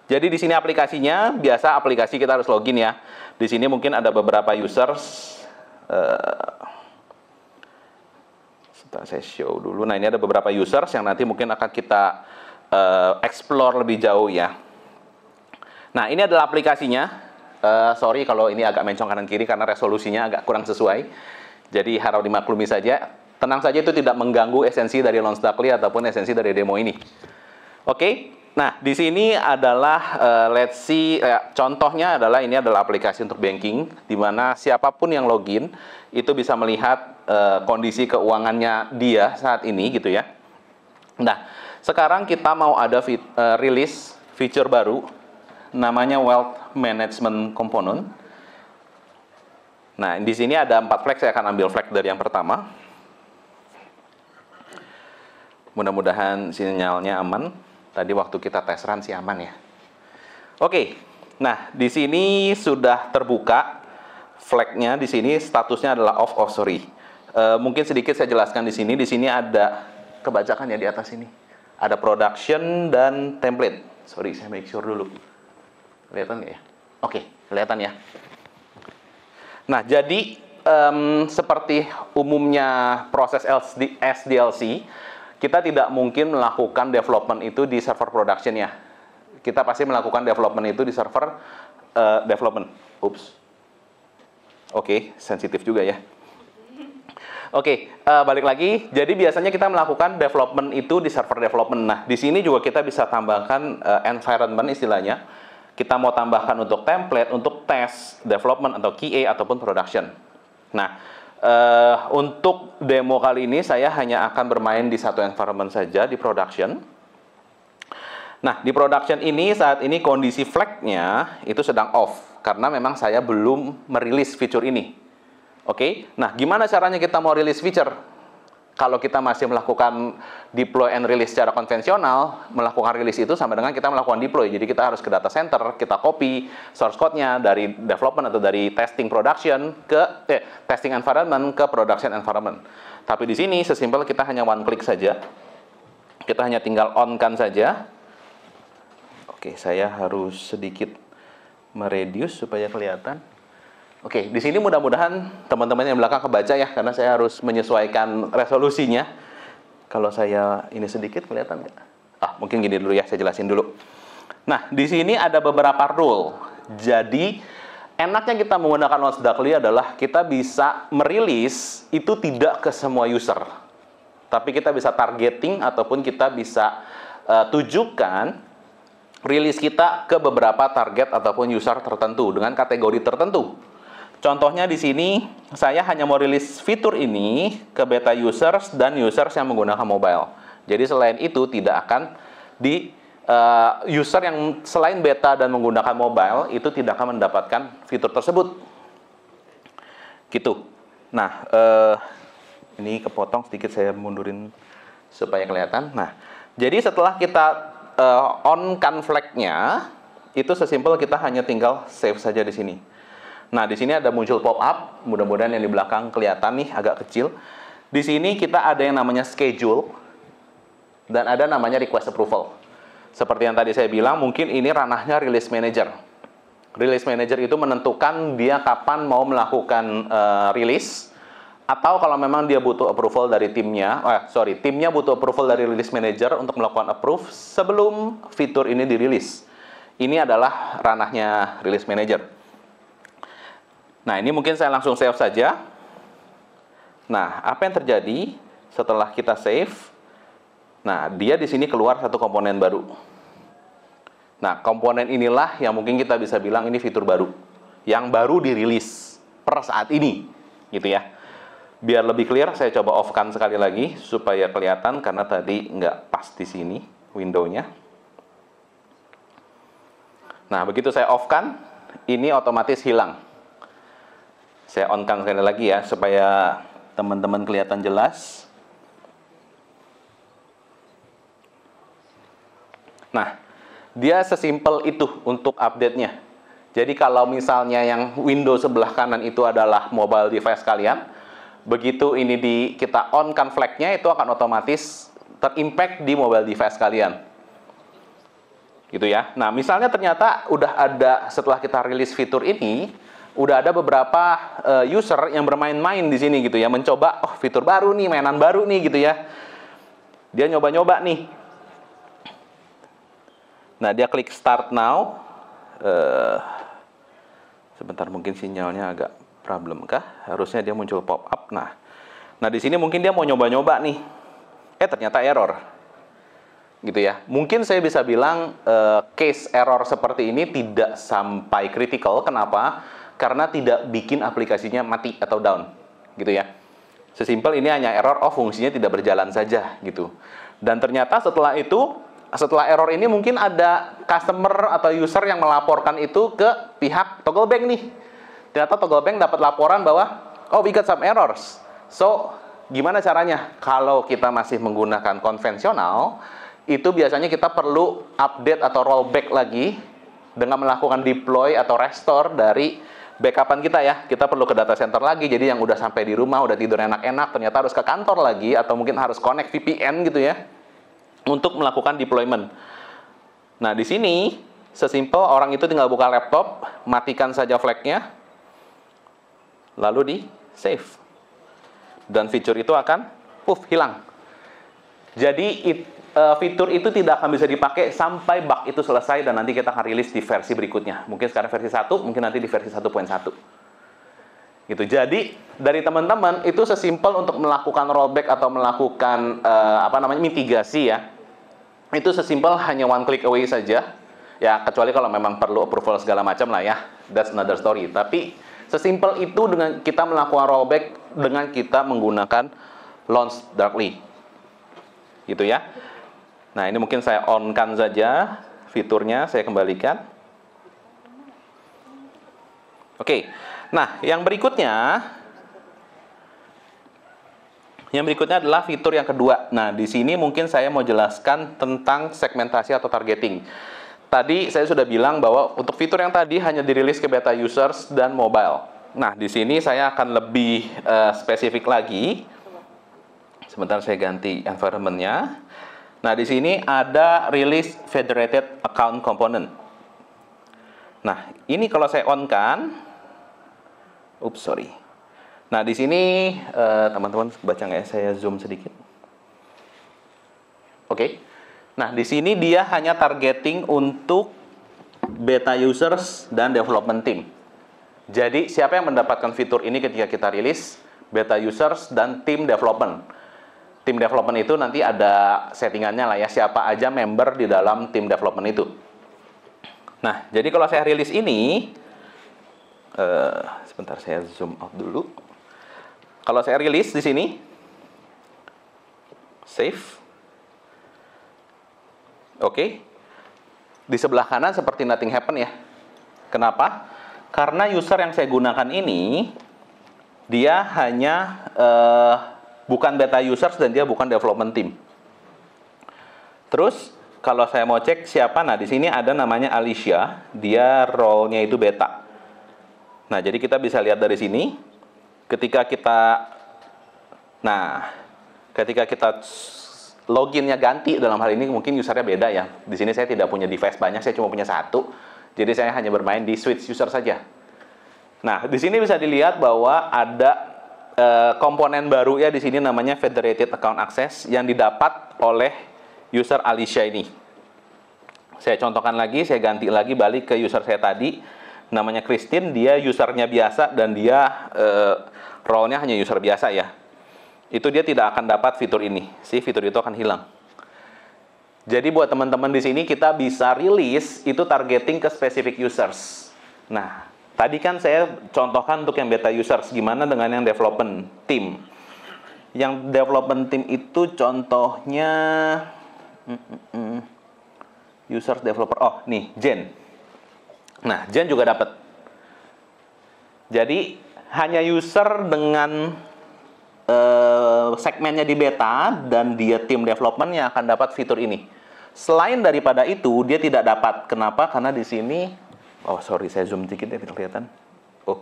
Jadi di sini aplikasinya, biasa aplikasi kita harus login ya. Di sini mungkin ada beberapa users. Saya show dulu. Nah, ini ada beberapa users yang nanti mungkin akan kita explore lebih jauh ya. Nah, ini adalah aplikasinya. Sorry kalau ini agak mencong kanan kiri karena resolusinya agak kurang sesuai. Jadi harap dimaklumi saja. Tenang saja, itu tidak mengganggu esensi dari Launch Darkly ataupun esensi dari demo ini. Oke. Nah, di sini adalah let's see, contohnya adalah ini adalah aplikasi untuk banking di mana siapapun yang login itu bisa melihat kondisi keuangannya dia saat ini gitu ya. Nah, sekarang kita mau ada rilis feature baru namanya Wealth Management Component. Nah, di sini ada 4 flag, saya akan ambil flag dari yang pertama. Mudah-mudahan sinyalnya aman. Tadi waktu kita tes run sih aman ya. Oke. Nah, di sini sudah terbuka flag-nya. Di sini statusnya adalah off. Oh, sorry. Mungkin sedikit saya jelaskan di sini. Di sini ada kebacakan ya di atas ini. Ada production dan template. Sorry, saya make sure dulu. Kelihatan nggak ya? Oke, kelihatan ya. Nah, jadi seperti umumnya proses SDLC, kita tidak mungkin melakukan development itu di server production ya. Kita pasti melakukan development itu di server development. Oops. Oke, sensitif juga ya. Oke, balik lagi. Jadi biasanya kita melakukan development itu di server development. Nah, di sini juga kita bisa tambahkan environment istilahnya. Kita mau tambahkan untuk template, untuk test, development, atau QA, ataupun production. Nah, untuk demo kali ini saya hanya akan bermain di satu environment saja, di production. Nah, di production ini saat ini kondisi flag-nya itu sedang off. Karena memang saya belum merilis fitur ini. Oke, nah gimana caranya kita mau rilis feature? Kalau kita masih melakukan deploy and release secara konvensional, melakukan rilis itu sama dengan kita melakukan deploy. Jadi kita harus ke data center, kita copy source code-nya dari development atau dari testing production ke testing environment ke production environment. Tapi di sini sesimpel kita hanya one click saja. Kita hanya tinggal on-kan saja. Oke, saya harus sedikit mereduce supaya kelihatan. Oke, di sini mudah-mudahan teman-teman yang belakang kebaca ya, karena saya harus menyesuaikan resolusinya. Kalau saya ini sedikit kelihatan nggak? Mungkin gini dulu ya, saya jelasin dulu. Nah, di sini ada beberapa rule. Jadi, enaknya kita menggunakan Launch Darkly adalah kita bisa merilis itu tidak ke semua user. Tapi kita bisa targeting ataupun kita bisa tujukan rilis kita ke beberapa target ataupun user tertentu dengan kategori tertentu. Contohnya di sini, saya hanya mau rilis fitur ini ke beta users dan users yang menggunakan mobile. Jadi selain itu tidak akan di user yang selain beta dan menggunakan mobile itu tidak akan mendapatkan fitur tersebut. Gitu. Nah, ini kepotong sedikit, saya mundurin supaya kelihatan. Nah, jadi setelah kita on-kan flag-nya, itu sesimpel kita hanya tinggal save saja di sini. Nah, di sini ada muncul pop-up, mudah-mudahan yang di belakang kelihatan nih, agak kecil. Di sini kita ada yang namanya schedule, dan ada namanya request approval. Seperti yang tadi saya bilang, mungkin ini ranahnya release manager. Release manager itu menentukan dia kapan mau melakukan release, atau kalau memang dia butuh approval dari timnya, timnya butuh approval dari release manager untuk melakukan approve sebelum fitur ini dirilis. Ini adalah ranahnya release manager. Nah, ini mungkin saya langsung save saja. Nah, apa yang terjadi setelah kita save? Nah, dia di sini keluar satu komponen baru. Nah, komponen inilah yang mungkin kita bisa bilang ini fitur baru. yang baru dirilis per saat ini, gitu ya. Biar lebih clear, saya coba off-kan sekali lagi supaya kelihatan karena tadi nggak pas di sini window-nya. Nah, begitu saya off-kan, ini otomatis hilang. Saya on-kan sekali lagi ya supaya teman-teman kelihatan jelas. Nah, dia sesimpel itu untuk update-nya. Jadi kalau misalnya yang window sebelah kanan itu adalah mobile device kalian, begitu ini kita on-kan flag-nya, itu akan otomatis terimpact di mobile device kalian. Gitu ya. Nah, misalnya ternyata udah ada, setelah kita rilis fitur ini, udah ada beberapa user yang bermain-main di sini gitu ya, mencoba, oh fitur baru nih, mainan baru nih gitu ya. Dia nyoba-nyoba nih. Nah, dia klik start now. Sebentar, mungkin sinyalnya agak problem kah? Harusnya dia muncul pop up. Nah di sini mungkin dia mau nyoba-nyoba nih. Ternyata error. Gitu ya. Mungkin saya bisa bilang case error seperti ini tidak sampai critical. Kenapa? Karena tidak bikin aplikasinya mati atau down. Gitu ya. Sesimpel ini hanya error, fungsinya tidak berjalan saja gitu. Dan ternyata setelah error ini mungkin ada customer atau user yang melaporkan itu ke pihak Togglebank nih. Ternyata Togglebank dapat laporan bahwa, we got some errors. So, gimana caranya? Kalau kita masih menggunakan konvensional, itu biasanya kita perlu update atau rollback lagi dengan melakukan deploy atau restore dari backupan kita ya. Kita perlu ke data center lagi, jadi yang udah sampai di rumah, udah tidur enak-enak, ternyata harus ke kantor lagi, atau mungkin harus connect VPN gitu ya, untuk melakukan deployment. Nah, di sini, sesimpel orang itu tinggal buka laptop, matikan saja flag-nya, lalu di save, dan fitur itu akan hilang. Jadi fitur itu tidak akan bisa dipakai sampai bug itu selesai dan nanti kita akan rilis di versi berikutnya. Mungkin sekarang versi 1, mungkin nanti di versi 1.1. Gitu. Jadi dari teman-teman itu sesimpel untuk melakukan rollback atau melakukan mitigasi ya. Itu sesimpel hanya one click away saja. Ya, kecuali kalau memang perlu approval segala macam lah ya. That's another story. Tapi sesimpel itu dengan kita melakukan rollback dengan kita menggunakan Launch Darkly. Gitu ya. Nah, ini mungkin saya on-kan saja fiturnya, saya kembalikan. Oke. Nah, yang berikutnya adalah fitur yang kedua. Nah, di sini mungkin saya mau jelaskan tentang segmentasi atau targeting. Tadi saya sudah bilang bahwa untuk fitur yang tadi hanya dirilis ke beta users dan mobile. Nah, di sini saya akan lebih spesifik lagi. Sebentar, saya ganti environment-nya. Nah, di sini ada release federated account component. Nah, ini kalau saya on-kan, Nah, di sini teman-teman baca nggak ya? Saya zoom sedikit. Oke. Nah, di sini dia hanya targeting untuk beta users dan development team. Jadi, siapa yang mendapatkan fitur ini ketika kita rilis? Beta users dan tim development. Tim development itu nanti ada settingannya lah ya, siapa aja member di dalam tim development itu. Nah, jadi kalau saya rilis ini, sebentar saya zoom out dulu. Kalau saya rilis di sini, save. Oke. Di sebelah kanan seperti nothing happen ya. Kenapa? Karena user yang saya gunakan ini, dia hanya bukan beta users dan dia bukan development team. Terus kalau saya mau cek siapa, nah di sini ada namanya Alicia, dia role-nya itu beta. Nah, jadi kita bisa lihat dari sini, ketika kita loginnya ganti, dalam hal ini mungkin usernya beda ya. Di sini saya tidak punya device banyak, saya cuma punya satu. Jadi saya hanya bermain di switch user saja. Nah, di sini bisa dilihat bahwa ada komponen baru ya di sini namanya Federated Account Access yang didapat oleh user Alicia ini. Saya contohkan lagi, saya ganti lagi balik ke user saya tadi, namanya Christine, dia usernya biasa dan dia role-nya hanya user biasa ya. Itu dia tidak akan dapat fitur ini, fitur itu akan hilang. Jadi buat teman-teman di sini kita bisa rilis itu targeting ke specific users. Nah, Tadi kan saya contohkan untuk yang beta users, gimana dengan yang development team? Yang development team itu contohnya users developer. Oh, nih Jen. Nah, Jen juga dapat. Jadi hanya user dengan segmennya di beta dan dia tim development yang akan dapat fitur ini. Selain daripada itu, dia tidak dapat. Kenapa? Karena di sini, oh sorry, saya zoom dikit ya, biar kelihatan. Oh,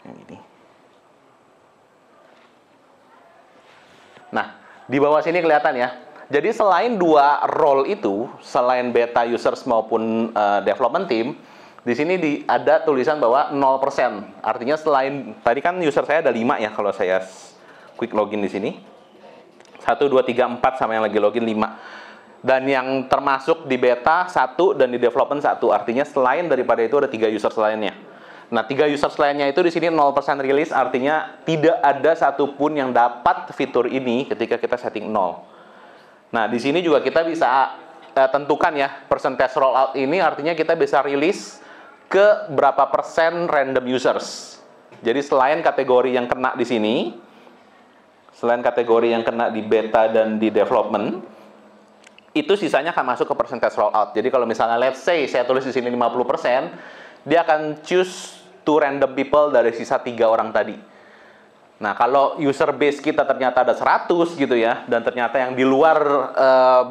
yang ini. Nah, di bawah sini kelihatan ya. Jadi selain dua role itu, selain beta users maupun development team, di sini ada tulisan bahwa 0%. Artinya selain, tadi kan user saya ada 5 ya kalau saya quick login di sini. 1, 2, 3, 4 sama yang lagi login 5. Dan yang termasuk di beta 1 dan di development 1. Artinya selain daripada itu ada 3 user lainnya. Nah, 3 user lainnya itu di sini 0% rilis, artinya tidak ada satupun yang dapat fitur ini ketika kita setting 0. Nah, di sini juga kita bisa tentukan ya, percentage rollout ini artinya kita bisa rilis ke berapa persen random users. Jadi selain kategori yang kena di sini, selain kategori yang kena di beta dan di development, itu sisanya akan masuk ke percentage rollout. Jadi kalau misalnya let's say saya tulis di sini 50%, dia akan choose to random people dari sisa 3 orang tadi. Nah, kalau user base kita ternyata ada 100 gitu ya, dan ternyata yang di luar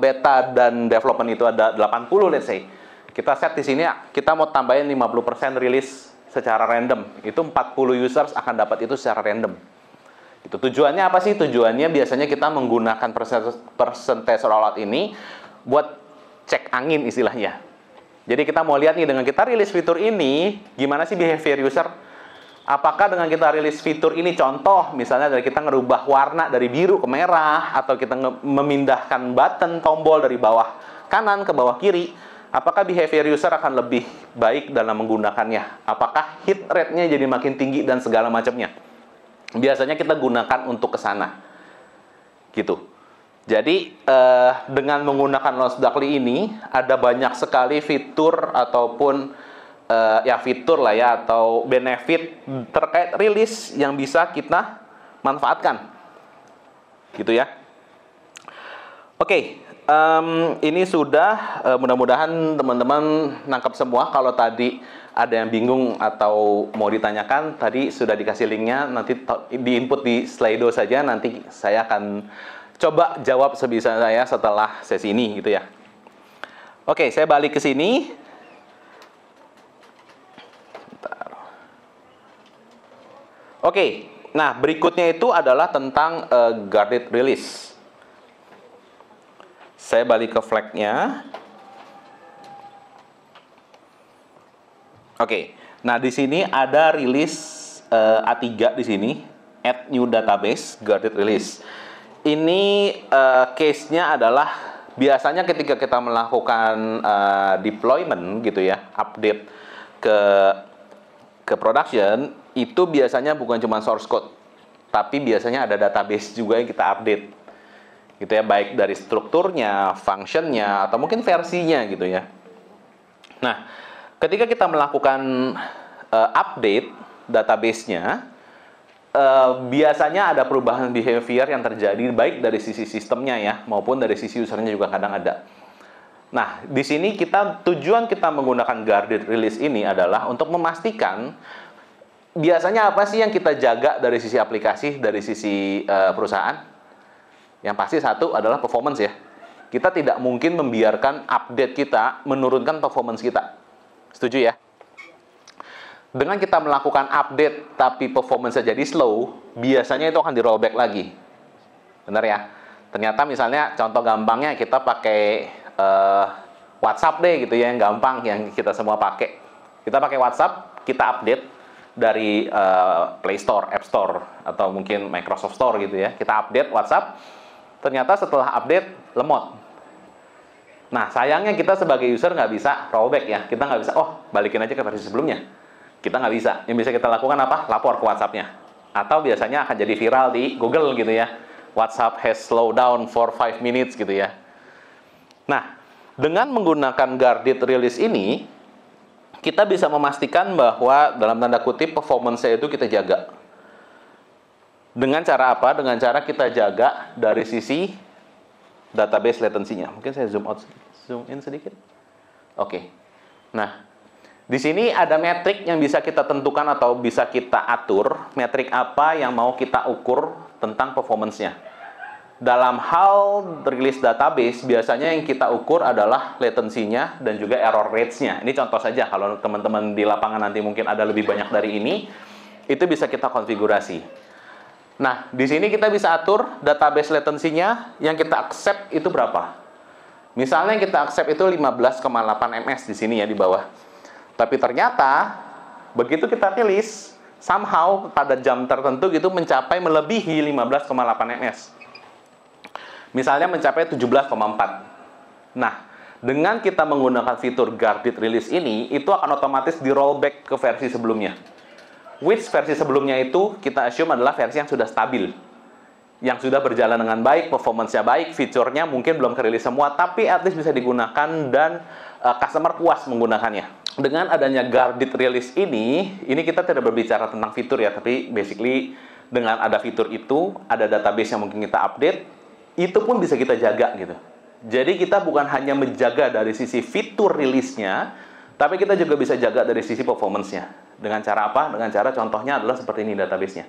beta dan development itu ada 80 let's say. Kita set di sini, kita mau tambahin 50% rilis secara random. Itu 40 users akan dapat itu secara random. Itu tujuannya apa sih? Tujuannya biasanya kita menggunakan percentage rollout ini buat cek angin istilahnya. Jadi kita mau lihat nih, dengan kita rilis fitur ini, gimana sih behavior user? Apakah dengan kita rilis fitur ini, contoh misalnya dari kita ngerubah warna dari biru ke merah, atau kita memindahkan button tombol dari bawah kanan ke bawah kiri, apakah behavior user akan lebih baik dalam menggunakannya? Apakah hit rate-nya jadi makin tinggi dan segala macamnya? Biasanya kita gunakan untuk ke sana. Gitu. Jadi, dengan menggunakan Launchdarkly ini, ada banyak sekali fitur ataupun fitur lah ya, atau benefit terkait rilis yang bisa kita manfaatkan. Gitu ya. Oke. Ini sudah, mudah-mudahan teman-teman nangkap semua. Kalau tadi ada yang bingung atau mau ditanyakan, tadi sudah dikasih linknya, nanti di input di Slido saja, nanti saya akan coba jawab sebisa saya setelah sesi ini gitu ya. Oke, saya balik ke sini. Bentar. Oke, nah berikutnya itu adalah tentang guarded release. Saya balik ke flag-nya. Oke. Nah, di sini ada rilis A3 di sini, add new database guarded release. Ini case-nya adalah biasanya ketika kita melakukan deployment gitu ya, update ke production, itu biasanya bukan cuma source code, tapi biasanya ada database juga yang kita update. Gitu ya, baik dari strukturnya, functionnya, atau mungkin versinya gitu ya. Nah, ketika kita melakukan update database-nya, biasanya ada perubahan behavior yang terjadi baik dari sisi sistemnya ya, maupun dari sisi usernya juga kadang ada. Nah, di sini tujuan kita menggunakan guarded release ini adalah untuk memastikan biasanya apa sih yang kita jaga dari sisi aplikasi, dari sisi perusahaan. Yang pasti satu adalah performance ya. Kita tidak mungkin membiarkan update kita menurunkan performance kita. Setuju ya? Dengan kita melakukan update tapi performance jadi slow, biasanya itu akan di rollback lagi. Benar ya? Ternyata misalnya contoh gampangnya kita pakai WhatsApp deh gitu ya, yang gampang yang kita semua pakai. Kita pakai WhatsApp, kita update dari Play Store, App Store, atau mungkin Microsoft Store gitu ya. Kita update WhatsApp. Ternyata setelah update, lemot. Nah, sayangnya kita sebagai user nggak bisa rollback ya. Kita nggak bisa, balikin aja ke versi sebelumnya. Kita nggak bisa. Yang bisa kita lakukan apa? Lapor ke WhatsApp-nya. Atau biasanya akan jadi viral di Google gitu ya. WhatsApp has slowed down for 5 minutes gitu ya. Nah, dengan menggunakan guarded release ini, kita bisa memastikan bahwa dalam tanda kutip performance-nya itu kita jaga. Dengan cara apa? Dengan cara kita jaga dari sisi database latency-nya. Mungkin saya zoom in sedikit. Oke. Nah, di sini ada metrik yang bisa kita tentukan atau bisa kita atur. Metrik apa yang mau kita ukur tentang performance-nya. Dalam hal rilis database, biasanya yang kita ukur adalah latency-nya dan juga error rates-nya. Ini contoh saja, kalau teman-teman di lapangan nanti mungkin ada lebih banyak dari ini, itu bisa kita konfigurasi. Nah, di sini kita bisa atur database latency-nya yang kita accept itu berapa. Misalnya yang kita accept itu 15,8 ms di sini ya, di bawah. Tapi ternyata, begitu kita rilis, somehow pada jam tertentu gitu mencapai melebihi 15,8 ms. Misalnya mencapai 17,4. Nah, dengan kita menggunakan fitur guarded release ini, itu akan otomatis di rollback ke versi sebelumnya. Which versi sebelumnya itu kita assume adalah versi yang sudah stabil. Yang sudah berjalan dengan baik, performance-nya baik, fiturnya mungkin belum kerilis semua, tapi at least bisa digunakan dan customer puas menggunakannya. Dengan adanya guarded release ini kita tidak berbicara tentang fitur ya, tapi basically dengan ada fitur itu, ada database yang mungkin kita update, itu pun bisa kita jaga gitu. Jadi kita bukan hanya menjaga dari sisi fitur rilisnya, tapi kita juga bisa jaga dari sisi performance-nya. Dengan cara apa? Dengan cara contohnya adalah seperti ini database-nya.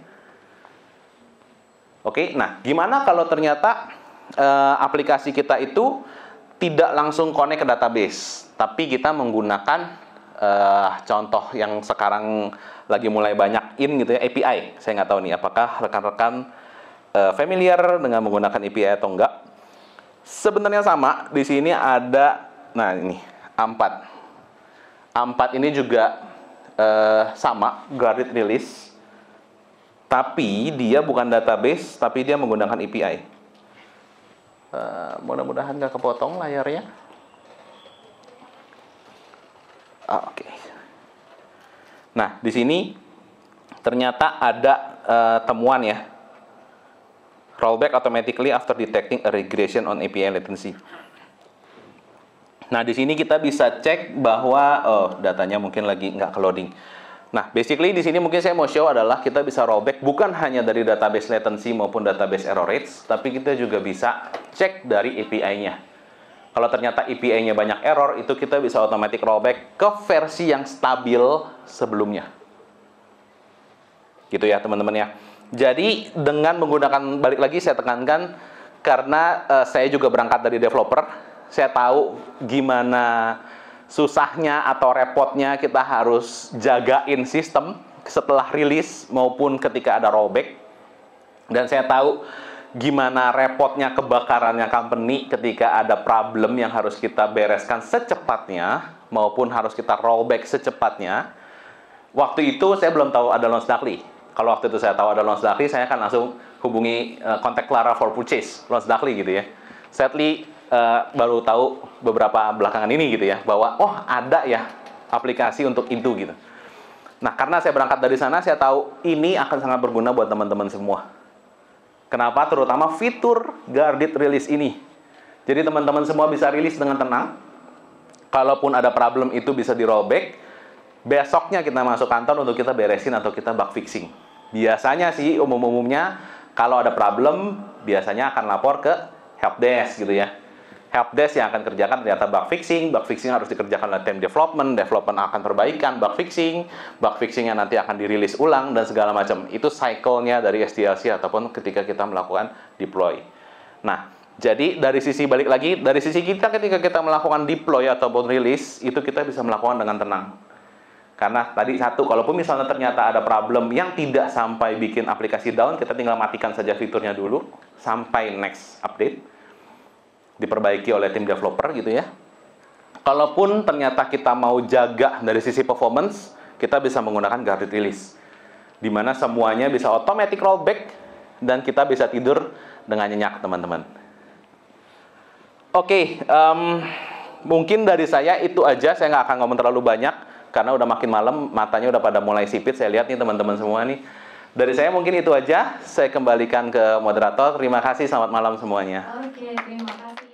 Oke, nah gimana kalau ternyata aplikasi kita itu tidak langsung connect ke database, tapi kita menggunakan contoh yang sekarang lagi mulai banyak gitu ya, API. Saya nggak tahu nih apakah rekan-rekan familiar dengan menggunakan API atau enggak. Sebenarnya sama, di sini ada, nah ini A4. A4 ini juga sama, guarded release, tapi dia bukan database, tapi dia menggunakan API. Mudah-mudahan nggak kepotong layarnya. Oke. Nah, di sini ternyata ada temuan ya. Rollback automatically after detecting a regression on API latency. Nah, di sini kita bisa cek bahwa datanya mungkin lagi nggak ke-loading. Nah, basically di sini mungkin saya mau show adalah kita bisa rollback bukan hanya dari database latency maupun database error rates, tapi kita juga bisa cek dari API-nya. Kalau ternyata API-nya banyak error, itu kita bisa automatic rollback ke versi yang stabil sebelumnya. Gitu ya, teman-teman ya. Jadi, dengan menggunakan, balik lagi saya tekankan, karena saya juga berangkat dari developer, saya tahu gimana susahnya atau repotnya kita harus jagain sistem setelah rilis maupun ketika ada rollback. Dan saya tahu gimana repotnya kebakarannya company ketika ada problem yang harus kita bereskan secepatnya maupun harus kita rollback secepatnya. Waktu itu saya belum tahu ada LaunchDarkly. Kalau waktu itu saya tahu ada LaunchDarkly, saya akan langsung hubungi kontak Clara for purchase LaunchDarkly gitu ya. Sadly baru tahu beberapa belakangan ini gitu ya, bahwa oh ada ya aplikasi untuk itu gitu. Nah, karena saya berangkat dari sana, saya tahu ini akan sangat berguna buat teman-teman semua. Kenapa? Terutama fitur guarded release ini. Jadi teman-teman semua bisa rilis dengan tenang. Kalaupun ada problem itu bisa di rollback. Besoknya kita masuk kantor untuk kita beresin atau kita bug fixing. Biasanya sih umum-umumnya kalau ada problem biasanya akan lapor ke helpdesk gitu ya. Helpdesk yang akan kerjakan ternyata bug fixing harus dikerjakan oleh tim development akan perbaikan bug fixingnya nanti akan dirilis ulang dan segala macam. Itu cycle-nya dari SDLC ataupun ketika kita melakukan deploy. Nah, jadi dari sisi balik lagi, dari sisi kita ketika kita melakukan deploy ataupun rilis, itu kita bisa melakukan dengan tenang. Karena tadi satu, kalaupun misalnya ternyata ada problem yang tidak sampai bikin aplikasi down, kita tinggal matikan saja fiturnya dulu sampai next update. Diperbaiki oleh tim developer gitu ya. Kalaupun ternyata kita mau jaga dari sisi performance, kita bisa menggunakan guarded release, di mana semuanya bisa automatic rollback dan kita bisa tidur dengan nyenyak, teman-teman. Oke, mungkin dari saya itu aja. Saya nggak akan ngomong terlalu banyak karena udah makin malam, matanya udah pada mulai sipit. Saya lihat nih teman-teman semua nih. Dari saya mungkin itu aja. Saya kembalikan ke moderator. Terima kasih, selamat malam semuanya. Oke, terima kasih.